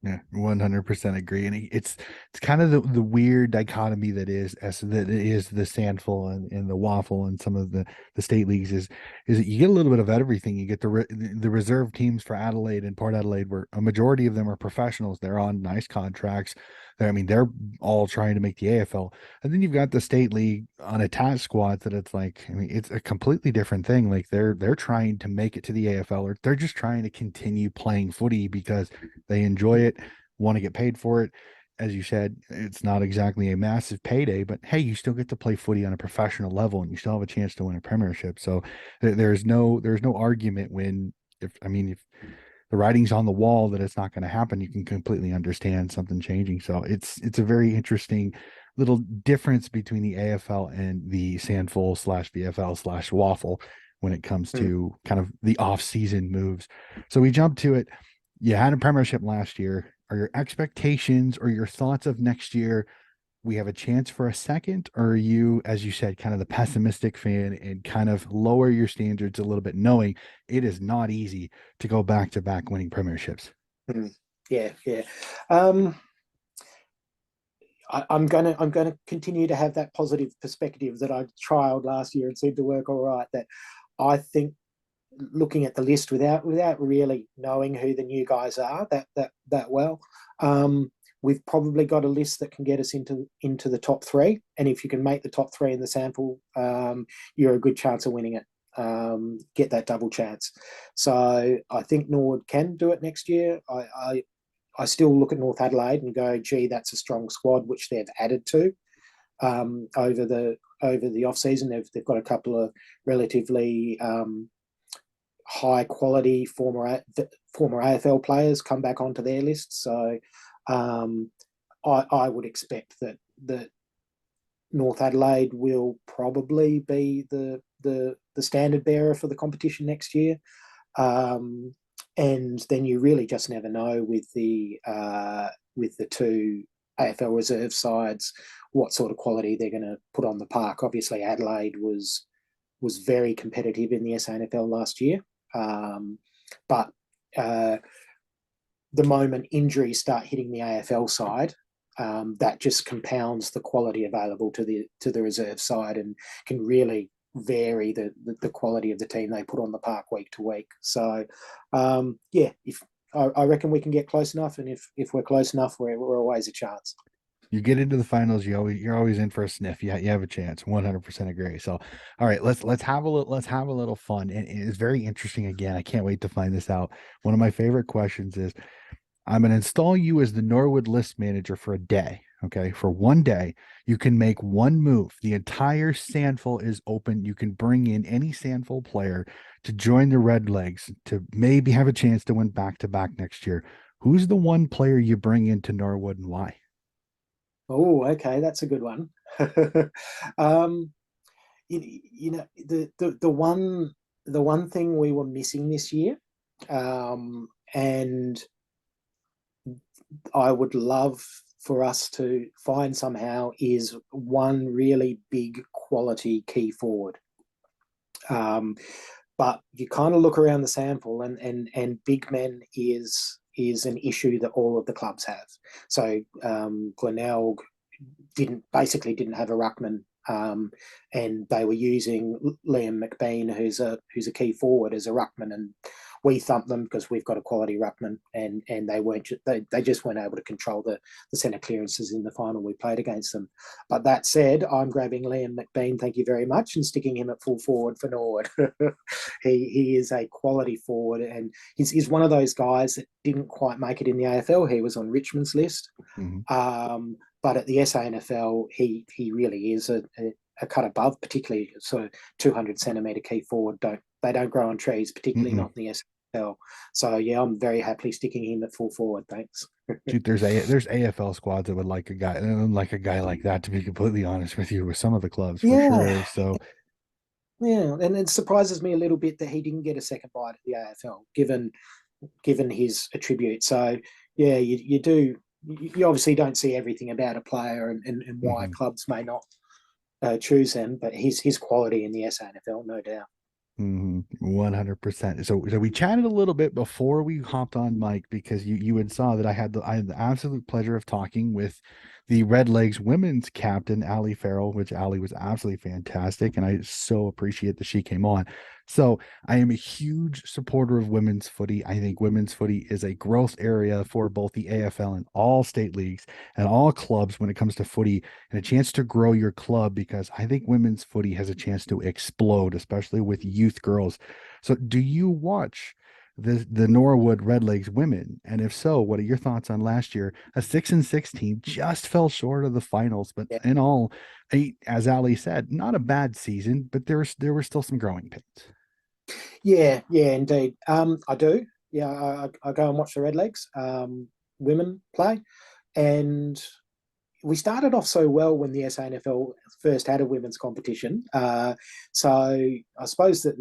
A: Yeah, 100% agree. And it's kind of the weird dichotomy that is the SANFL and the waffle and some of the state leagues is that you get a little bit of everything. You get the reserve teams for Adelaide and Port Adelaide, where a majority of them are professionals. They're on nice contracts. They're all trying to make the AFL. And then you've got the state league unattached squads that it's like, it's a completely different thing. Like they're trying to make it to the AFL, or they're just trying to continue playing footy because they enjoy it, want to get paid for it. As you said, it's not exactly a massive payday, but hey, you still get to play footy on a professional level and you still have a chance to win a premiership. So there's no argument when if the writing's on the wall that it's not going to happen, you can completely understand something changing. So it's a very interesting little difference between the AFL and the SANFL slash VFL slash Waffle when it comes
B: Mm.
A: to kind of the off-season moves. So we jump to it. You had a premiership last year. Are your expectations or your thoughts of next year, we have a chance for a second, or are you, as you said, kind of the pessimistic fan and kind of lower your standards a little bit, knowing it is not easy to go back to back winning premierships?
B: Mm. Yeah, yeah. Um, I'm gonna continue to have that positive perspective that I trialed last year and seemed to work all right. That I think, looking at the list without really knowing who the new guys are that well, we've probably got a list that can get us into the top three. And if you can make the top three in the sample, you're a good chance of winning it. Get that double chance. So I think Norwood can do it next year. I still look at North Adelaide and go, gee, that's a strong squad, which they've added to over the off season. They've got a couple of relatively high quality former AFL players come back onto their list. So I would expect that North Adelaide will probably be the standard bearer for the competition next year. And then you really just never know with the two AFL reserve sides what sort of quality they're going to put on the park. Obviously, Adelaide was very competitive in the SANFL last year, but the moment injuries start hitting the AFL side, that just compounds the quality available to the reserve side and can really vary the quality of the team they put on the park week to week. So yeah, if I reckon we can get close enough, and if we're close enough, we're always a chance.
A: You get into the finals, you're always in for a sniff. You have a chance. 100% agree. So, all right, let's have a little fun. And it's very interesting. Again, I can't wait to find this out. One of my favorite questions is, I'm going to install you as the Norwood list manager for a day. Okay. For one day, you can make one move. The entire SANFL is open. You can bring in any SANFL player to join the Redlegs to maybe have a chance to win back to back next year. Who's the one player you bring into Norwood and why?
B: Oh, okay, that's a good one. um, you know, the one thing we were missing this year, and I would love for us to find somehow, is one really big quality key forward. Um, but you kind of look around the sample, and big men is an issue that all of the clubs have. So Glenelg didn't have a ruckman, and they were using Liam McBean, who's a key forward, as a ruckman, and we thumped them because we've got a quality ruckman, and they just weren't able to control the centre clearances in the final we played against them. But that said, I'm grabbing Liam McBean, thank you very much, and sticking him at full forward for Norwood. He is a quality forward, and he's one of those guys that didn't quite make it in the AFL. He was on Richmond's list.
A: Mhm.
B: But at the SANFL, he really is a cut above, particularly sort of 200 centimetre key forward. They don't grow on trees, particularly
A: Mm-mm.
B: not in the SANFL. So yeah, I'm very happily sticking him at full forward. Thanks.
A: Dude, there's AFL squads that would like a guy like that, to be completely honest with you, with some of the clubs for
B: Yeah,
A: sure. So
B: yeah, and it surprises me a little bit that he didn't get a second bite at the AFL, given his attribute. So yeah, you do. You obviously don't see everything about a player, and why
A: mhm.
B: clubs may not choose him, but his quality in the SANFL, no doubt.
A: 100%. So we chatted a little bit before we hopped on mic because you had saw that I had the absolute pleasure of talking with the Red Legs women's captain, Allie Farrell, which Allie was absolutely fantastic. And I so appreciate that she came on. So I am a huge supporter of women's footy. I think women's footy is a growth area for both the AFL and all state leagues and all clubs when it comes to footy, and a chance to grow your club, because I think women's footy has a chance to explode, especially with youth girls. So, do you watch the Norwood Redlegs women? And if so, what are your thoughts on last year? A 6-6 team just fell short of the finals, but
B: Yeah,
A: in all, as Ali said, not a bad season, but there were still some growing pains.
B: yeah, indeed. I do. Yeah, I go and watch the Redlegs women play, and we started off so well when the SANFL first had a women's competition. So I suppose that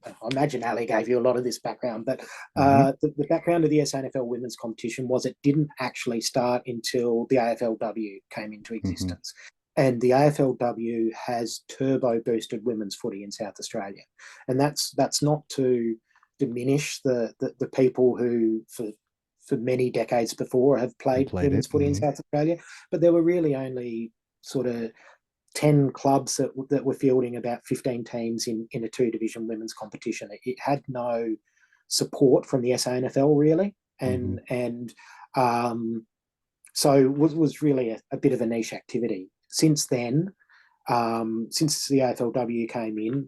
B: I imagine Ali gave you a lot of this background, but
A: Mm-hmm.
B: the background of the SANFL women's competition was it didn't actually start until the AFLW came into
A: Mm-hmm.
B: existence. And the AFLW has turbo boosted women's footy in South Australia. And that's not to diminish the people who, for many decades before, have
A: I
B: played
A: played
B: women's
A: it.
B: footy in
A: Mm-hmm.
B: South Australia, but there were really only sort of 10 clubs that were fielding about 15 teams in a two division women's competition. It had no support from the SANFL really,
A: Mm-hmm.
B: and so it was really a bit of a niche activity. Since then, since the AFLW came in,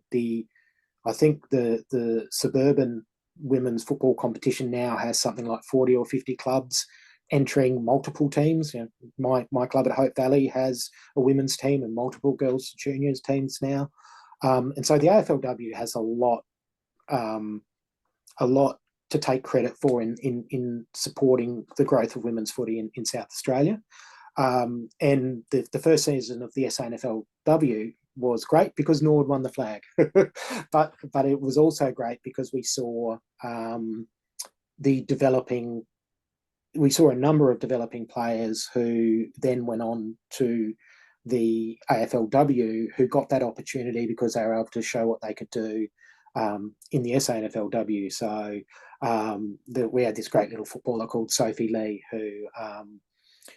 B: I think the suburban women's football competition now has something like 40 or 50 clubs entering multiple teams. You know, my club at Hope Valley has a women's team and multiple girls juniors teams now. And so the AFLW has um, a lot to take credit for in supporting the growth of women's footy in South Australia. And the first season of the SANFLW was great because Norwood won the flag, but it was also great because the developing we saw a number of developing players who then went on to the AFLW who got that opportunity because they were able to show what they could do in the SANFLW. So we had this great little footballer called Sophie Lee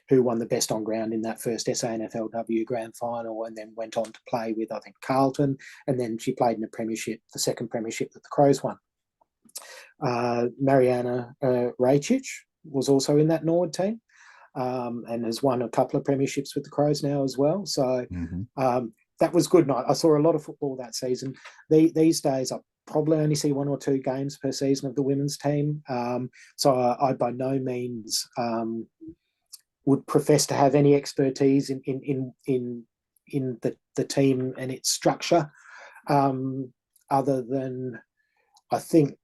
B: who won the best on ground in that first SANFLW grand final and then went on to play with, I think, Carlton. And then she played in the premiership, the second premiership that the Crows won. Mariana Rajcic was also in that Norwood team and has won a couple of premierships with the Crows now as well. So
A: Mm-hmm.
B: that was good. I saw a lot of football that season. These days, I probably only see one or two games per season of the women's team. So I by no means would profess to have any expertise in the team and its structure, other than I think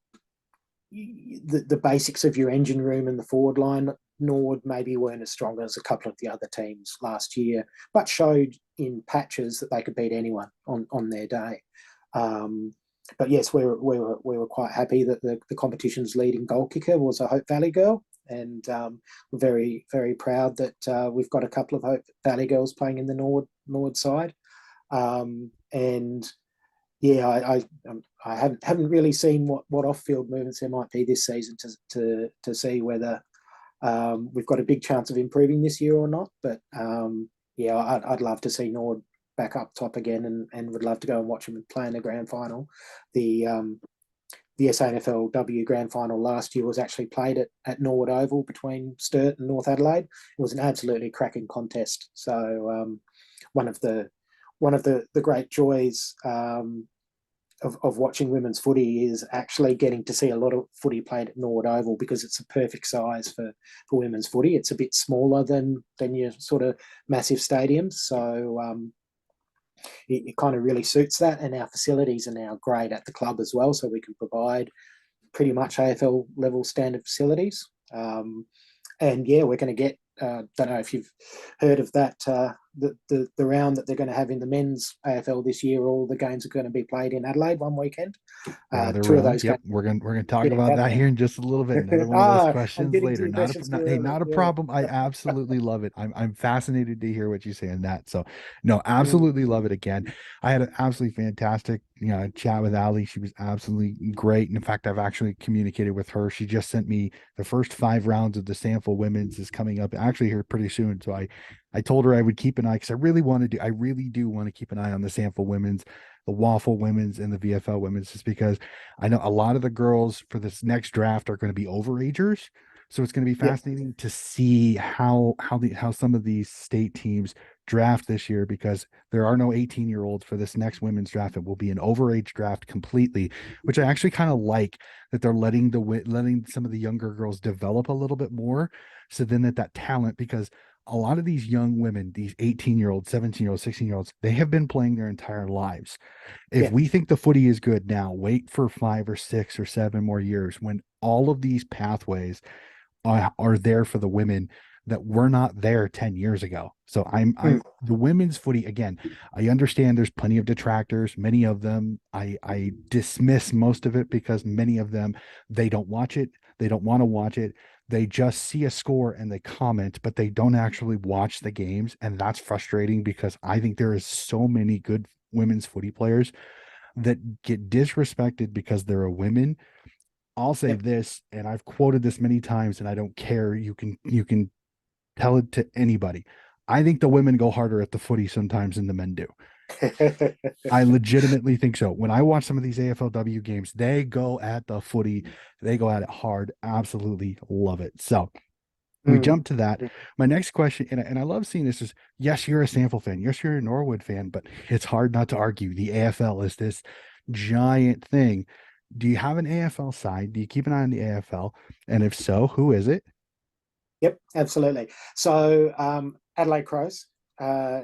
B: the basics of your engine room and the forward line. Norwood maybe weren't as strong as a couple of the other teams last year, but showed in patches that they could beat anyone on their day. But yes, we were quite happy that the competition's leading goal kicker was a Hope Valley girl, and we're very proud that we've got a couple of Hope Valley girls playing in the Norwood side, and yeah, I haven't really seen what off field movements there might be this season to see whether we've got a big chance of improving this year or not. But yeah, I'd love to see Nord back up top again, and would love to go and watch them play in the grand final. The SANFLW grand final last year was actually played at Norwood Oval between Sturt and North Adelaide. It was an absolutely cracking contest. So one of the great joys of watching women's footy is actually getting to see a lot of footy played at Norwood Oval because it's a perfect size for women's footy. It's a bit smaller than your sort of massive stadiums, so it kind of really suits that. And our facilities are now great at the club as well, so we can provide pretty much AFL level standard facilities. And yeah, we're going to get. Don't know if you've heard of that. The round that they're going to have in the men's AFL this year. All the games are going to be played in Adelaide one weekend.
A: Rather
B: Two of
A: round.
B: those
A: Yep,
B: games
A: we're gonna talk
B: in
A: about that
B: Adelaide.
A: here in just a little bit. Another one of those
B: I'm
A: questions
B: getting to
A: later.
B: the questions too
A: Hey,
B: early.
A: not a
B: Yeah.
A: problem. I absolutely love it. I'm fascinated to hear what you say on that. So, no,
B: Mm,
A: absolutely love it again. I had an absolutely fantastic, chat with Ali. She was absolutely great. And in fact, I've actually communicated with her. She just sent me the first 5 rounds of the SANFL women's is coming up actually here pretty soon. So I told her I would keep an eye because I really do want to keep an eye on the SANFL women's, the Waffle women's, and the VFL women's, just because I know a lot of the girls for this next draft are going to be overagers. So it's going to be
B: yeah,
A: fascinating to see how some of these state teams draft this year, because there are no 18-year-olds for this next women's draft. It will be an overage draft completely, which I actually kind of like that they're letting some of the younger girls develop a little bit more. So then that talent, because a lot of these young women, these 18-year-olds, 17-year-olds, 16-year-olds, they have been playing their entire lives. If
B: yeah,
A: we think the footy is good now, wait for 5 or 6 or 7 more years when all of these pathways are there for the women that were not there 10 years ago. So I'm
B: Mm.
A: the women's footy again. I understand there's plenty of detractors, many of them I dismiss most of it because many of them they don't watch it, they don't want to watch it. They just see a score and they comment, but they don't actually watch the games, and that's frustrating because I think there is so many good women's footy players that get disrespected because they're a women. I'll say
B: Yep.
A: this, and I've quoted this many times, and I don't care. You can tell it to anybody. I think the women go harder at the footy sometimes than the men do. I legitimately think so. When I watch some of these AFLW games, they go at the footy, they go at it hard. Absolutely love it. So we
B: Mm.
A: jump to that. My next question, and I love seeing this, is yes, you're a SANFL fan. Yes, you're a Norwood fan, but it's hard not to argue. The AFL is this giant thing. Do you have an AFL side? Do you keep an eye on the AFL? And if so, who is it?
B: Yep, absolutely. So Adelaide Crows, uh,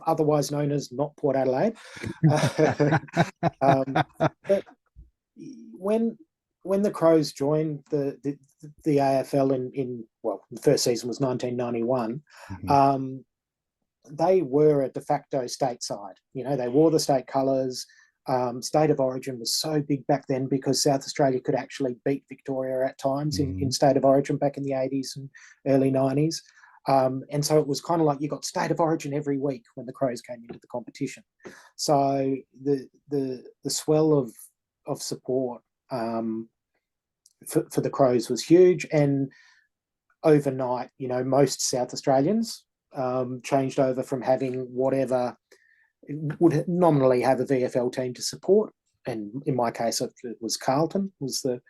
B: otherwise known as not Port Adelaide. um, but when when the Crows joined the AFL in well, the first season was 1991.
A: Mhm.
B: Um, they were a de facto state side. You know, they wore the state colours. State of origin was so big back then because South Australia could actually beat Victoria at times in
A: Mhm.
B: state of origin back in the 80s and early 90s. And so it was kind of like you got state of origin every week when the Crows came into the competition. So the swell of support for the Crows was huge. And overnight, you know, most South Australians changed over from having whatever would nominally have a VFL team to support. And in my case, it was Carlton, was the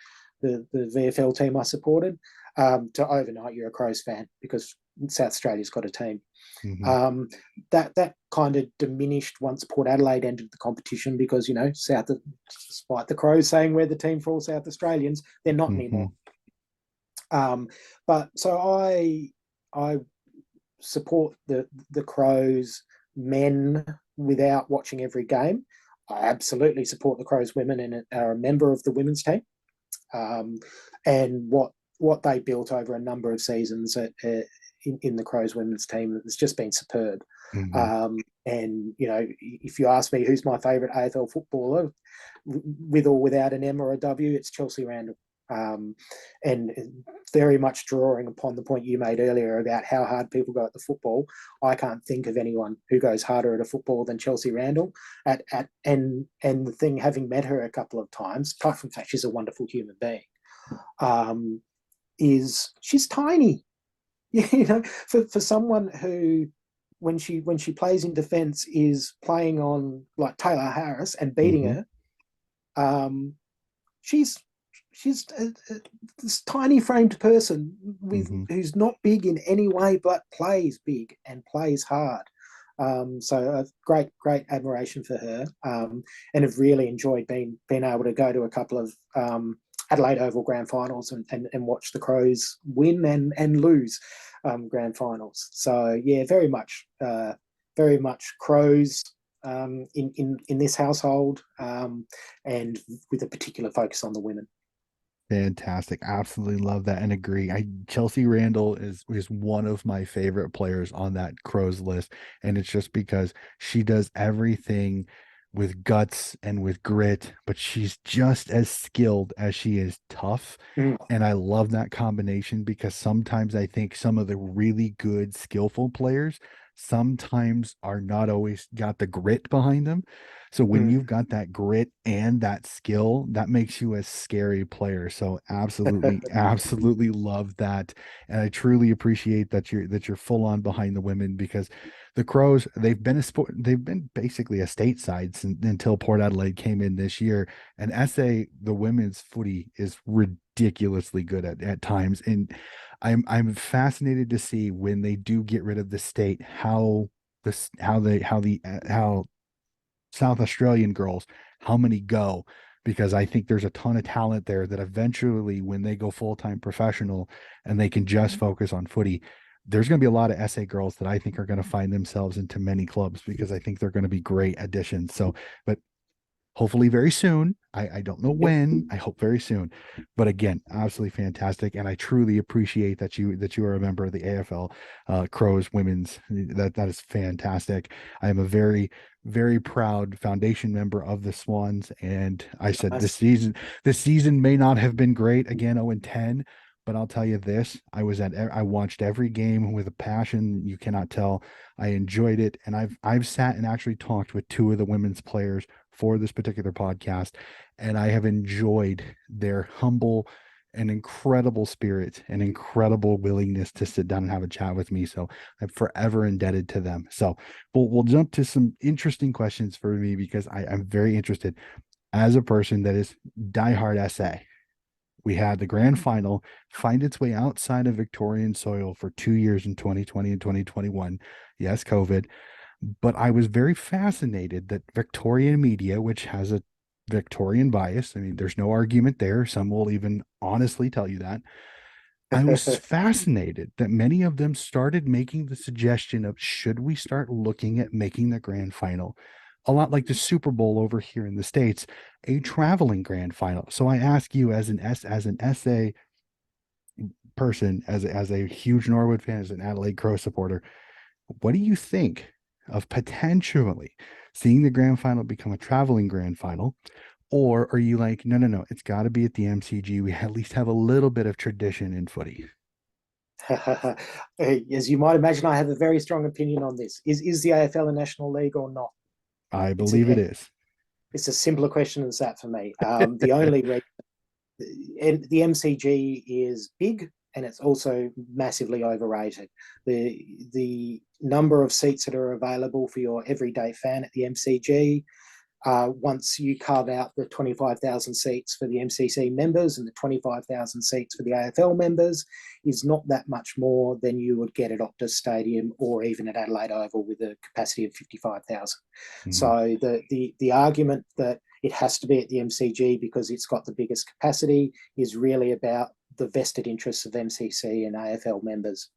B: VFL team I supported, to overnight you're a Crows fan because South Australia's got a team.
A: Mhm.
B: Um, that kind of diminished once Port Adelaide entered the competition because, you know, despite the Crows saying we're the team for all South Australians, they're not anymore.
A: Mhm.
B: But so I support the Crows men without watching every game. I absolutely support the Crows women and are a member of the women's team. Um, and what they built over a number of seasons in the Crows women's team has just been superb.
A: Mhm.
B: And you know, if you ask me who's my favourite AFL footballer, with or without an M or a W, it's Chelsea Randall. Um, and very much drawing upon the point you made earlier about how hard people go at the football. I can't think of anyone who goes harder at a football than Chelsea Randall. And the thing, having met her a couple of times, apart from the fact she's a wonderful human being, um, is she's tiny. You know, for someone who when she plays in defence is playing on like Taylor Harris and beating
A: Mhm.
B: her. Um, she's she's this tiny framed person with
A: Mhm.
B: who's not big in any way but plays big and plays hard. So a great admiration for her, and have really enjoyed being able to go to a couple of Adelaide Oval grand finals and watch the Crows win and lose grand finals. So yeah, very much Crows in this household, and with a particular focus on the women.
A: Fantastic. Absolutely love that and agree. Chelsea Randall is one of my favorite players on that Crows list. And it's just because she does everything with guts and with grit, but she's just as skilled as she is tough.
B: Mm.
A: And I love that combination because sometimes I think some of the really good, skillful players sometimes are not always got the grit behind them. So when
B: Mm.
A: you've got that grit and that skill, that makes you a scary player. So absolutely, absolutely love that. And I truly appreciate that you're full on behind the women because the Crows, they've been a sport, they've been basically a stateside until Port Adelaide came in this year. And SA, the women's footy is ridiculously good at times. And I'm fascinated to see when they do get rid of the state, how South Australian girls, how many go? Because I think there's a ton of talent there that eventually, when they go full time professional and they can just focus on footy, there's going to be a lot of SA girls that I think are going to find themselves into many clubs because I think they're going to be great additions. So, but hopefully very soon. I don't know
B: Yep.
A: when. I hope very soon. But again, absolutely fantastic, and I truly appreciate that you are a member of the AFL Crows Women's. That is fantastic. I am a very proud foundation member of the Swans, and I said
B: Nice.
A: this season may not have been great. Again, 0-10. But I'll tell you this: I watched every game with a passion you cannot tell. I enjoyed it, and I've sat and actually talked with two of the women's players for this particular podcast, and I have enjoyed their humble and incredible spirit and incredible willingness to sit down and have a chat with me. So I'm forever indebted to them. So we'll jump to some interesting questions for me because I'm very interested as a person that is diehard SA. We had the grand final find its way outside of Victorian soil for 2 years in 2020 and 2021. Yes, COVID. But I was very fascinated that Victorian media, which has a Victorian bias, I mean, there's no argument there. Some will even honestly tell you that. I was fascinated that many of them started making the suggestion of should we start looking at making the grand final a lot like the Super Bowl over here in the States, a traveling grand final. So I ask you as an SA person, as a huge Norwood fan, as an Adelaide Crow supporter, what do you think of potentially seeing the grand final become a traveling grand final? Or are you like, no, no, no, it's got to be at the MCG. We at least have a little bit of tradition in footy.
B: As you might imagine, I have a very strong opinion on this. Is the AFL a national league or not?
A: I
B: It's
A: believe it
B: a
A: is.
B: it's a simpler question than that for me. The only the MCG is big and it's also massively overrated. The number of seats that are available for your everyday fan at the MCG, once you carve out the 25,000 seats for the MCC members and the 25,000 seats for the AFL members, is not that much more than you would get at Optus Stadium or even at Adelaide Oval with a capacity of 55,000.
A: Mhm.
B: So the argument that it has to be at the MCG because it's got the biggest capacity is really about the vested interests of MCC and AFL members.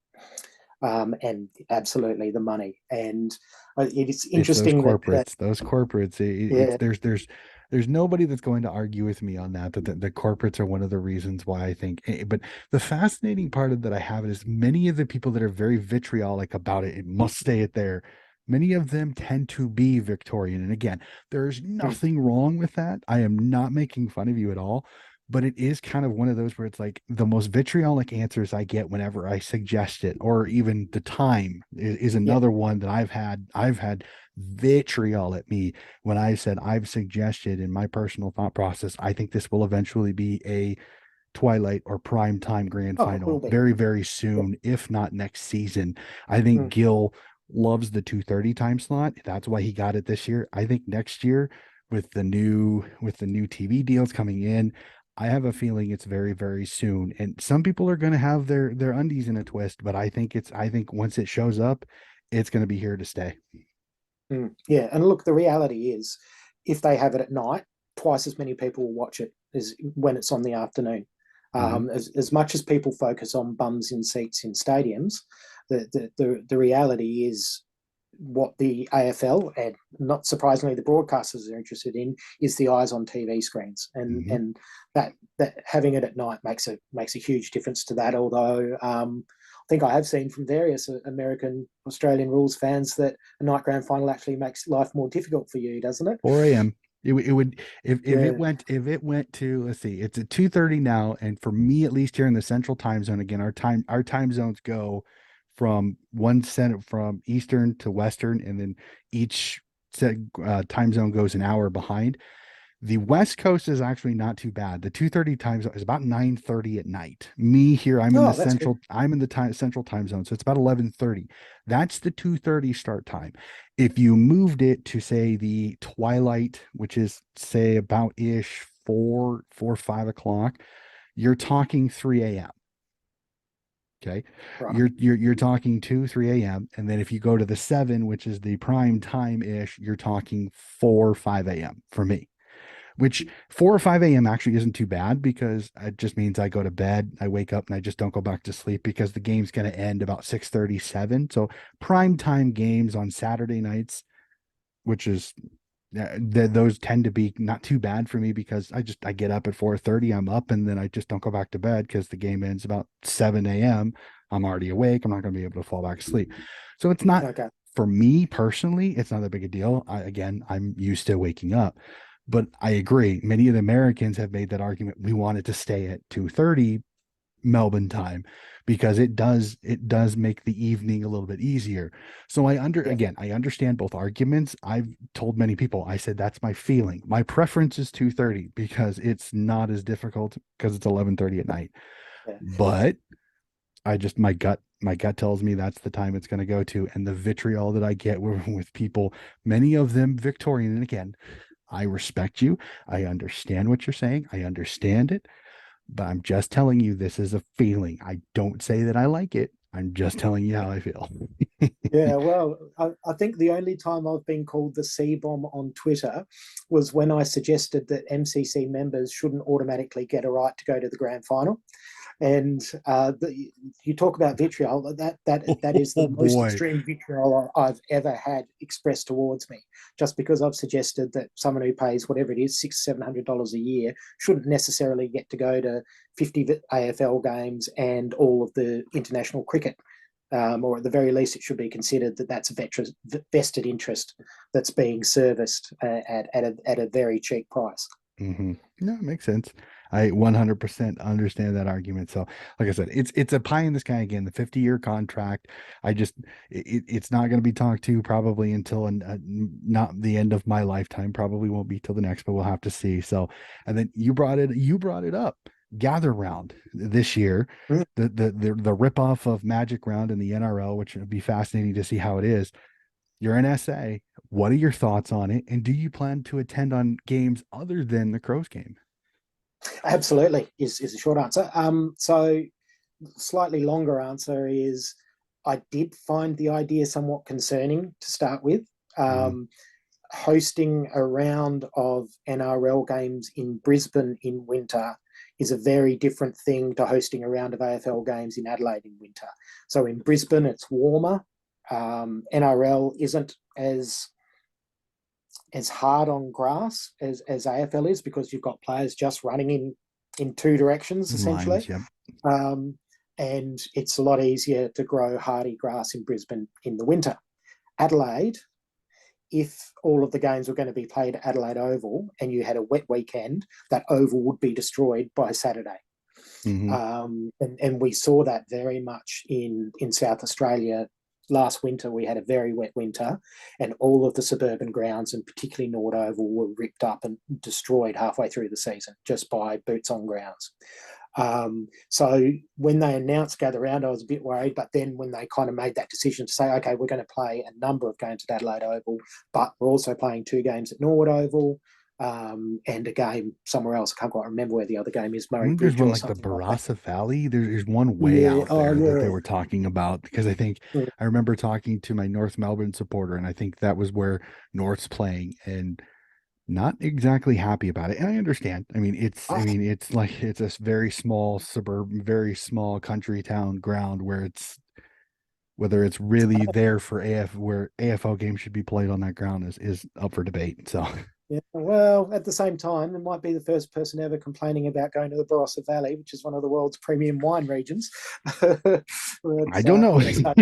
B: And absolutely the money. And it's
A: It's
B: interesting
A: those corporates. It's
B: yeah,
A: there's nobody that's going to argue with me on that. That the corporates are one of the reasons why I think. But the fascinating part of that I have is many of the people that are very vitriolic about it. It must stay it there. Many of them tend to be Victorian, and again, there's nothing wrong with that. I am not making fun of you at all. But it is kind of one of those where it's like the most vitriolic answers I get whenever I suggest it, or even the time is
B: yeah,
A: another one that I've had vitriol at me when I said I've suggested in my personal thought process, I think this will eventually be a twilight or prime time grand
B: oh, it will
A: final
B: be.
A: very, very
B: Yeah.
A: soon, if not next season. I think Gil loves the 2:30 time slot. That's why he got it this year. I think next year with the new TV deals coming in, I have a feeling it's very, very soon. And some people are going to have their undies in a twist, but I think once it shows up, it's going to be here to stay.
B: Yeah, and look, the reality is, if they have it at night, twice as many people will watch it as when it's on the afternoon.
A: Mm-hmm.
B: As much as people focus on bums in seats in stadiums, the reality is what the AFL and not surprisingly the broadcasters are interested in is the eyes on TV screens, and
A: Mm-hmm.
B: and that having it at night makes a huge difference to that. Although I think I have seen from various American Australian rules fans that a night grand final actually makes life more difficult for you, doesn't it?
A: 4 a.m. It would if
B: Yeah.
A: it went to, let's see, it's at 2:30 now, and for me at least here in the central time zone, again, our time zones go from one center from Eastern to Western, and then each time zone goes an hour behind. The West Coast is actually not too bad. The 2:30 time zone is about 9:30 at night. Me here,
B: Oh, that's good.
A: I'm in the central time zone, so it's about 11:30. That's the 2:30 start time. If you moved it to say the twilight, which is say about ish 4, 5 o'clock, you're talking 3 a.m. Okay.
B: Right.
A: You're talking 2, 3 a.m. And then if you go to the 7, which is the prime time ish, you're talking 4, 5 a.m. for me, which 4 or 5 a.m. actually isn't too bad because it just means I go to bed, I wake up, and I just don't go back to sleep because the game's going to end about 6:37. So prime time games on Saturday nights, which is those tend to be not too bad for me because I get up at 4:30, I'm up, and then I just don't go back to bed because the game ends about 7 a.m. I'm already awake. I'm not going to be able to fall back asleep. So it's not,
B: Okay.
A: for me personally, it's not that big a deal. Again, I'm used to waking up. But I agree. Many of the Americans have made that argument. We want it to stay at 2:30 Melbourne time because it does make the evening a little bit easier. So
B: Yeah.
A: I understand both arguments. I've told many people, I said that's my feeling. My preference is 2:30 because it's not as difficult because it's 11:30 at night.
B: Yeah.
A: But my gut tells me that's the time it's going to go to, and the vitriol that I get with people, many of them Victorian, and again, I respect you. I understand what you're saying. I understand it, but I'm just telling you this is a feeling. I don't say that I like it. I'm just telling you how I feel.
B: Yeah, well, I think the only time I've been called the C bomb on Twitter was when I suggested that MCC members shouldn't automatically get a right to go to the grand final. And you talk about vitriol. That is the
A: Oh
B: most
A: boy.
B: extreme vitriol I've ever had expressed towards me. Just because I've suggested that someone who pays whatever it is, $600-700 a year, shouldn't necessarily get to go to 50 AFL games and all of the international cricket. Or at the very least, it should be considered that that's a vested interest that's being serviced at a very cheap price.
A: Mm-hmm. No, it makes sense. I 100% understand that argument. So, like I said, it's a pie in the sky again. The 50-year contract. It's not going to be talked to probably until not the end of my lifetime. Probably won't be till the next, but we'll have to see. So, and then you brought it up. Gather round this year,
B: Mm.
A: the rip off of Magic Round in the NRL, which would be fascinating to see how it is. You're in SA. What are your thoughts on it? And do you plan to attend on games other than the Crows game?
B: Absolutely is a short answer. So slightly longer answer is I did find the idea somewhat concerning to start with.
A: Mm,
B: Hosting a round of NRL games in Brisbane in winter is a very different thing to hosting a round of AFL games in Adelaide in winter. So in Brisbane, it's warmer. NRL isn't as hard on grass as AFL is because you've got players just running in two directions essentially.
A: lines, yep.
B: Um, and it's a lot easier to grow hardy grass in Brisbane in the winter. Adelaide, if all of the games were going to be played at Adelaide Oval and you had a wet weekend, that oval would be destroyed by Saturday.
A: Hmm.
B: And we saw that very much in South Australia. Last winter, we had a very wet winter, and all of the suburban grounds, and particularly Norwood Oval, were ripped up and destroyed halfway through the season just by boots on grounds. So when they announced Gather Round, I was a bit worried. But then when they kind of made that decision to say, okay, we're going to play a number of games at Adelaide Oval, but we're also playing 2 games at Norwood Oval and a game somewhere else. I can't quite remember where the other game is,
A: I
B: Murray
A: think there's
B: Bridge
A: one
B: or
A: like the
B: something like that.
A: Barossa Valley. There's one way
B: Yeah.
A: out
B: Oh,
A: there that they
B: yeah.
A: were talking about because I think I remember talking to my North Melbourne supporter, and I think that was where North's playing, and not exactly happy about it. And I understand. I mean, it's like it's a very small suburban, very small country town ground where it's whether it's really there for where AFL games should be played on that ground is up for debate. So
B: Yeah, well, at the same time, it might be the first person ever complaining about going to the Barossa Valley, which is one of the world's premium wine regions. But,
A: I don't know.
B: yeah,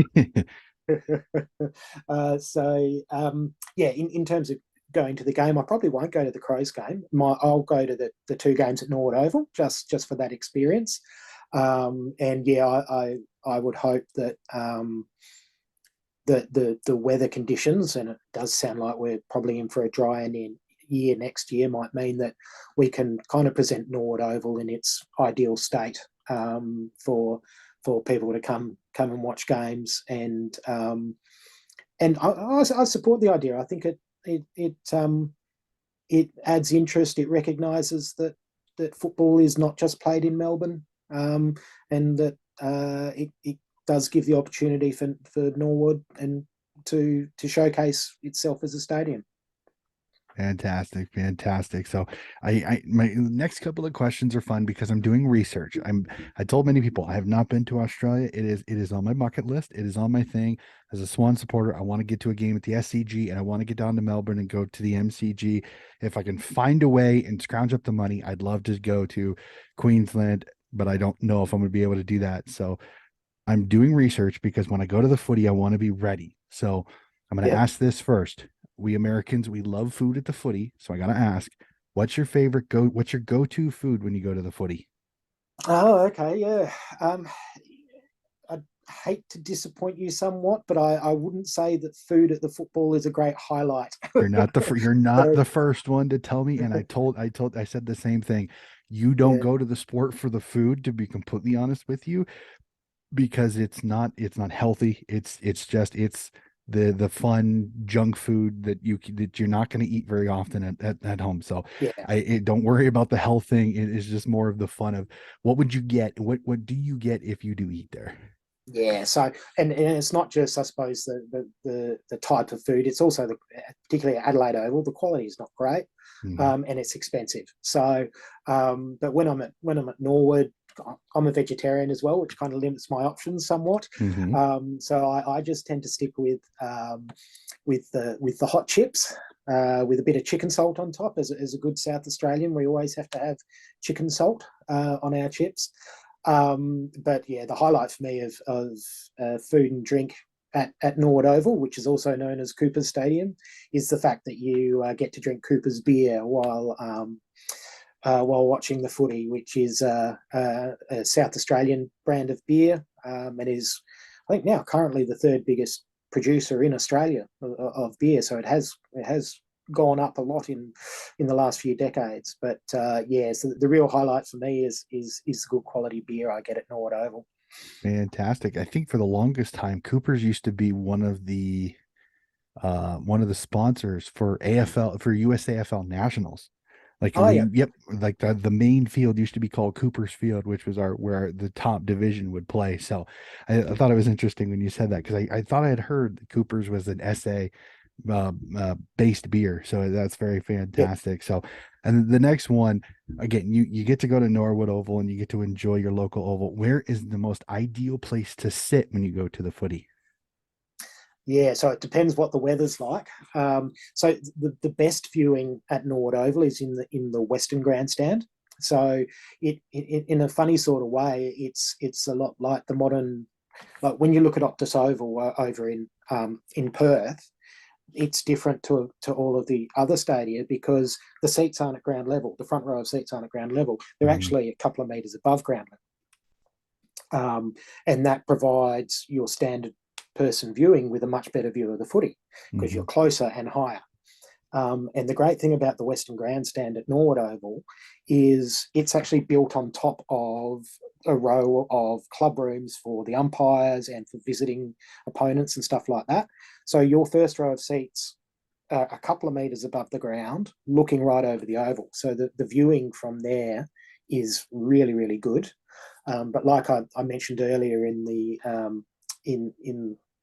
B: yeah, in terms of going to the game, I probably won't go to the Crows game. I'll go to the 2 games at Norwood Oval just for that experience. And yeah, I would hope that the weather conditions, and it does sound like we're probably in for a dry and in year next year, might mean that we can kind of present Norwood Oval in its ideal state for people to come and watch games. And I support the idea. I think it adds interest. It recognises that football is not just played in Melbourne, and that it does give the opportunity for Norwood and to showcase itself as a stadium.
A: Fantastic, fantastic. So my next couple of questions are fun because I'm doing research. I told many people I have not been to Australia. It is on my bucket list. It is on my thing. As a Swan supporter, I want to get to a game at the SCG and I want to get down to Melbourne and go to the MCG. If I can find a way and scrounge up the money, I'd love to go to Queensland, but I don't know if I'm going to be able to do that. So I'm doing research because when I go to the footy, I want to be ready. So I'm going to
B: Yep.
A: ask this first. We Americans, we love food at the footy. So I got to ask, what's your go-to food when you go to the footy?
B: Oh, okay, yeah. I hate to disappoint you somewhat, but I wouldn't say that food at the football is a great highlight.
A: You're not
B: So,
A: the first one to tell me. And I said the same thing. You don't
B: yeah,
A: go to the sport for the food, to be completely honest with you, because it's not healthy. It's the fun junk food that you're not going to eat very often at home. So
B: yeah,
A: don't worry about the health thing. It is just more of the fun of what would you get? What do you get if you do eat there?
B: yeah. So, and it's not just, I suppose, the type of food. It's also particularly Adelaide Oval. The quality is not great,
A: Mhm.
B: and it's expensive. So, but when I'm at Norwood, I'm a vegetarian as well, which kind of limits my options somewhat.
A: Mhm.
B: So I just tend to stick with the hot chips. With a bit of chicken salt on top. As a good South Australian, we always have to have chicken salt on our chips. But yeah, the highlight for me of food and drink at Norwood Oval, which is also known as Cooper's Stadium, is the fact that you get to drink Cooper's beer while watching the footy, which is a South Australian brand of beer, and is, I think, now currently the third biggest producer in Australia of beer. So it has gone up a lot in the last few decades. But yeah, so the real highlight for me is the good quality beer I get at Norwood Oval.
A: Fantastic. I think for the longest time, Cooper's used to be one of the sponsors for AFL for USAFL Nationals. Like
B: Oh yeah,
A: yep, like the main field used to be called Cooper's Field, which was where the top division would play. So I thought it was interesting when you said that because I thought I had heard that Cooper's was an SA based beer. So that's very
B: yeah.
A: fantastic. So, and the next one, again, you get to go to Norwood Oval and you get to enjoy your local oval. Where is the most ideal place to sit when you go to the footy?
B: Yeah, so it depends what the weather's like. So the best viewing at Norwood Oval is in the Western Grandstand. So it in a funny sort of way, it's a lot like the modern, like when you look at Optus Oval over in Perth, it's different to all of the other stadia because the seats aren't at ground level. The front row of seats aren't at ground level. They're
A: Mhm.
B: actually a couple of meters above ground level. And that provides your standard person viewing with a much better view of the footy because you're
A: Mhm.
B: closer and higher. And the great thing about the Western Grandstand at Norwood Oval is it's actually built on top of a row of club rooms for the umpires and for visiting opponents and stuff like that. So your first row of seats are a couple of meters above the ground, looking right over the oval. So the viewing from there is really, really good. But like I mentioned earlier in the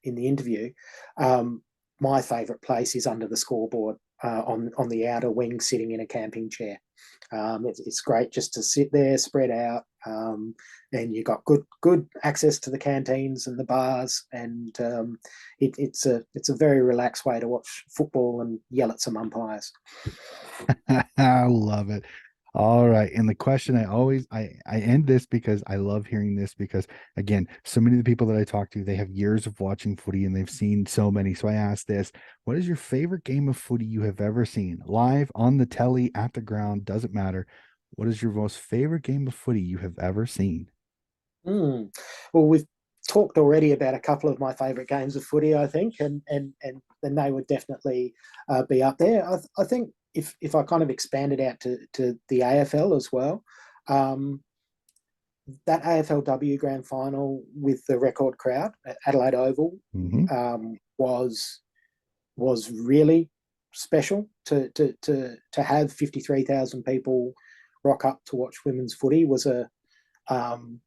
B: interview, my favourite place is under the scoreboard on the outer wing, sitting in a camping chair. It's great just to sit there, spread out, and you've got good access to the canteens and the bars, and it's a very relaxed way to watch football and yell at some umpires.
A: I love it. All right. And the question I end this because I love hearing this because again, so many of the people that I talk to, they have years of watching footy and they've seen so many. So I asked this, what is your favorite game of footy you have ever seen? Live, on the telly, at the ground, doesn't matter. What is your most favorite game of footy you have ever seen?
B: Mm. Well, we've talked already about a couple of my favourite games of footy, I think, and then they would definitely be up there. I think if I kind of expanded out to the AFL as well, um, that AFLW grand final with the record crowd at Adelaide Oval
A: Hmm.
B: was really special to have 53,000 people rock up to watch women's footy was a um,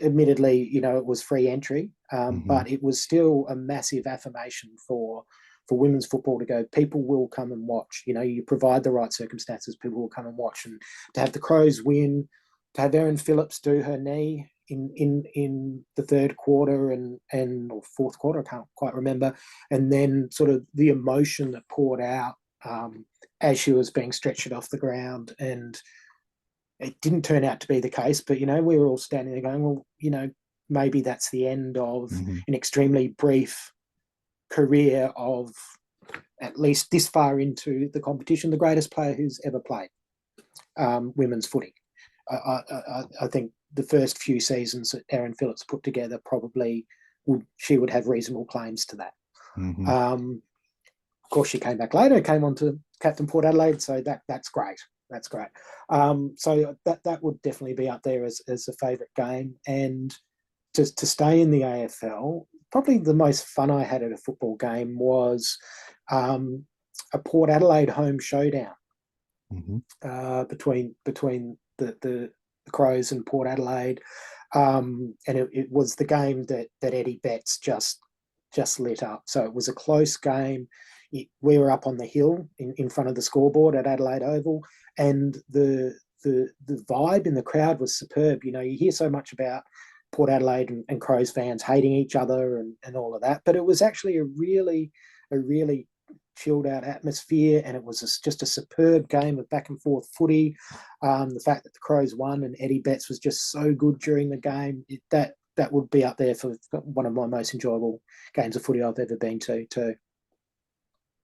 B: admittedly, it was free entry,
A: Hmm.
B: but it was still a massive affirmation for for women's football to go, people will come and watch. You provide the right circumstances, people will come and watch. And to have the Crows win, to have Erin Phillips do her knee in the third quarter or fourth quarter, I can't quite remember, and then sort of the emotion that poured out as she was being stretched off the ground. And it didn't turn out to be the case, but we were all standing there going, well, maybe that's the end of an extremely brief career of, at least this far into the competition, the greatest player who's ever played women's footy. I think the first few seasons that Erin Phillips put together, probably she would have reasonable claims to that. Of course, she came back later, came on to captain Port Adelaide, so that's great. That's great. So that would definitely be up there as a favourite game. And to stay in the AFL, probably the most fun I had at a football game was a Port Adelaide home showdown between the Crows and Port Adelaide. And it was the game that Eddie Betts just lit up. So it was a close game. We were up on the hill in front of the scoreboard at Adelaide Oval, and the vibe in the crowd was superb. You hear so much about Port Adelaide and Crows fans hating each other and all of that, but it was actually a really chilled out atmosphere, and it was just a superb game of back and forth footy. The fact that the Crows won and Eddie Betts was just so good during the game, that would be up there for one of my most enjoyable games of footy I've ever been to too.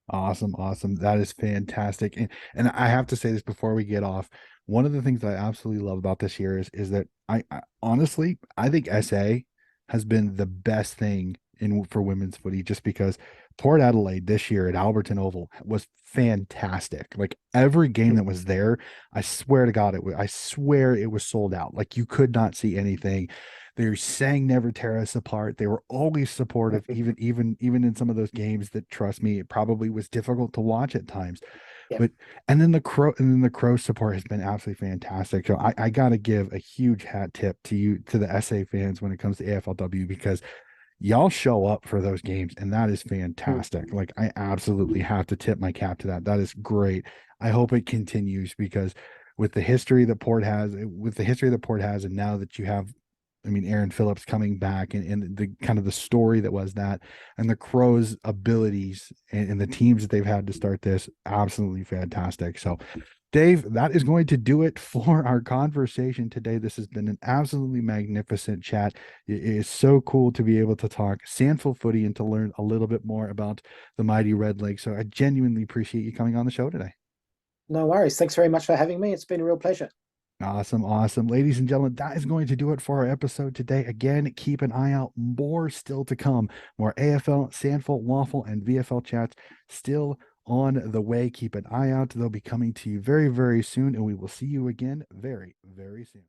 A: Awesome. That is fantastic. And I have to say this before we get off. One of the things that I absolutely love about this year is that I honestly, I think SA has been the best thing for women's footy, just because Port Adelaide this year at Alberton Oval was fantastic. Like every game that was there, I swear to God, I swear it was sold out. Like you could not see anything. They sang "Never Tear Us Apart." They were always supportive, even in some of those games that, trust me, it probably was difficult to watch at times.
B: Yep.
A: But and then the Crow support has been absolutely fantastic. So I got to give a huge hat tip to the SA fans when it comes to AFLW, because y'all show up for those games, and that is fantastic. Like I absolutely have to tip my cap to that. That is great. I hope it continues, because with the history that Port has, and now that you have, I mean, Erin Phillips coming back, and the kind of the story that was that, and the Crows' abilities and the teams that they've had to start this, absolutely fantastic. So, Dave, that is going to do it for our conversation today. This has been an absolutely magnificent chat. It is so cool to be able to talk SANFL footy and to learn a little bit more about the mighty Red Legs. So I genuinely appreciate you coming on the show today.
B: No worries. Thanks very much for having me. It's been a real pleasure.
A: Awesome. Ladies and gentlemen, that is going to do it for our episode today. Again, keep an eye out. More still to come. More AFL, SANFL, Waffle, and VFL chats still on the way. Keep an eye out. They'll be coming to you very, very soon, and we will see you again very, very soon.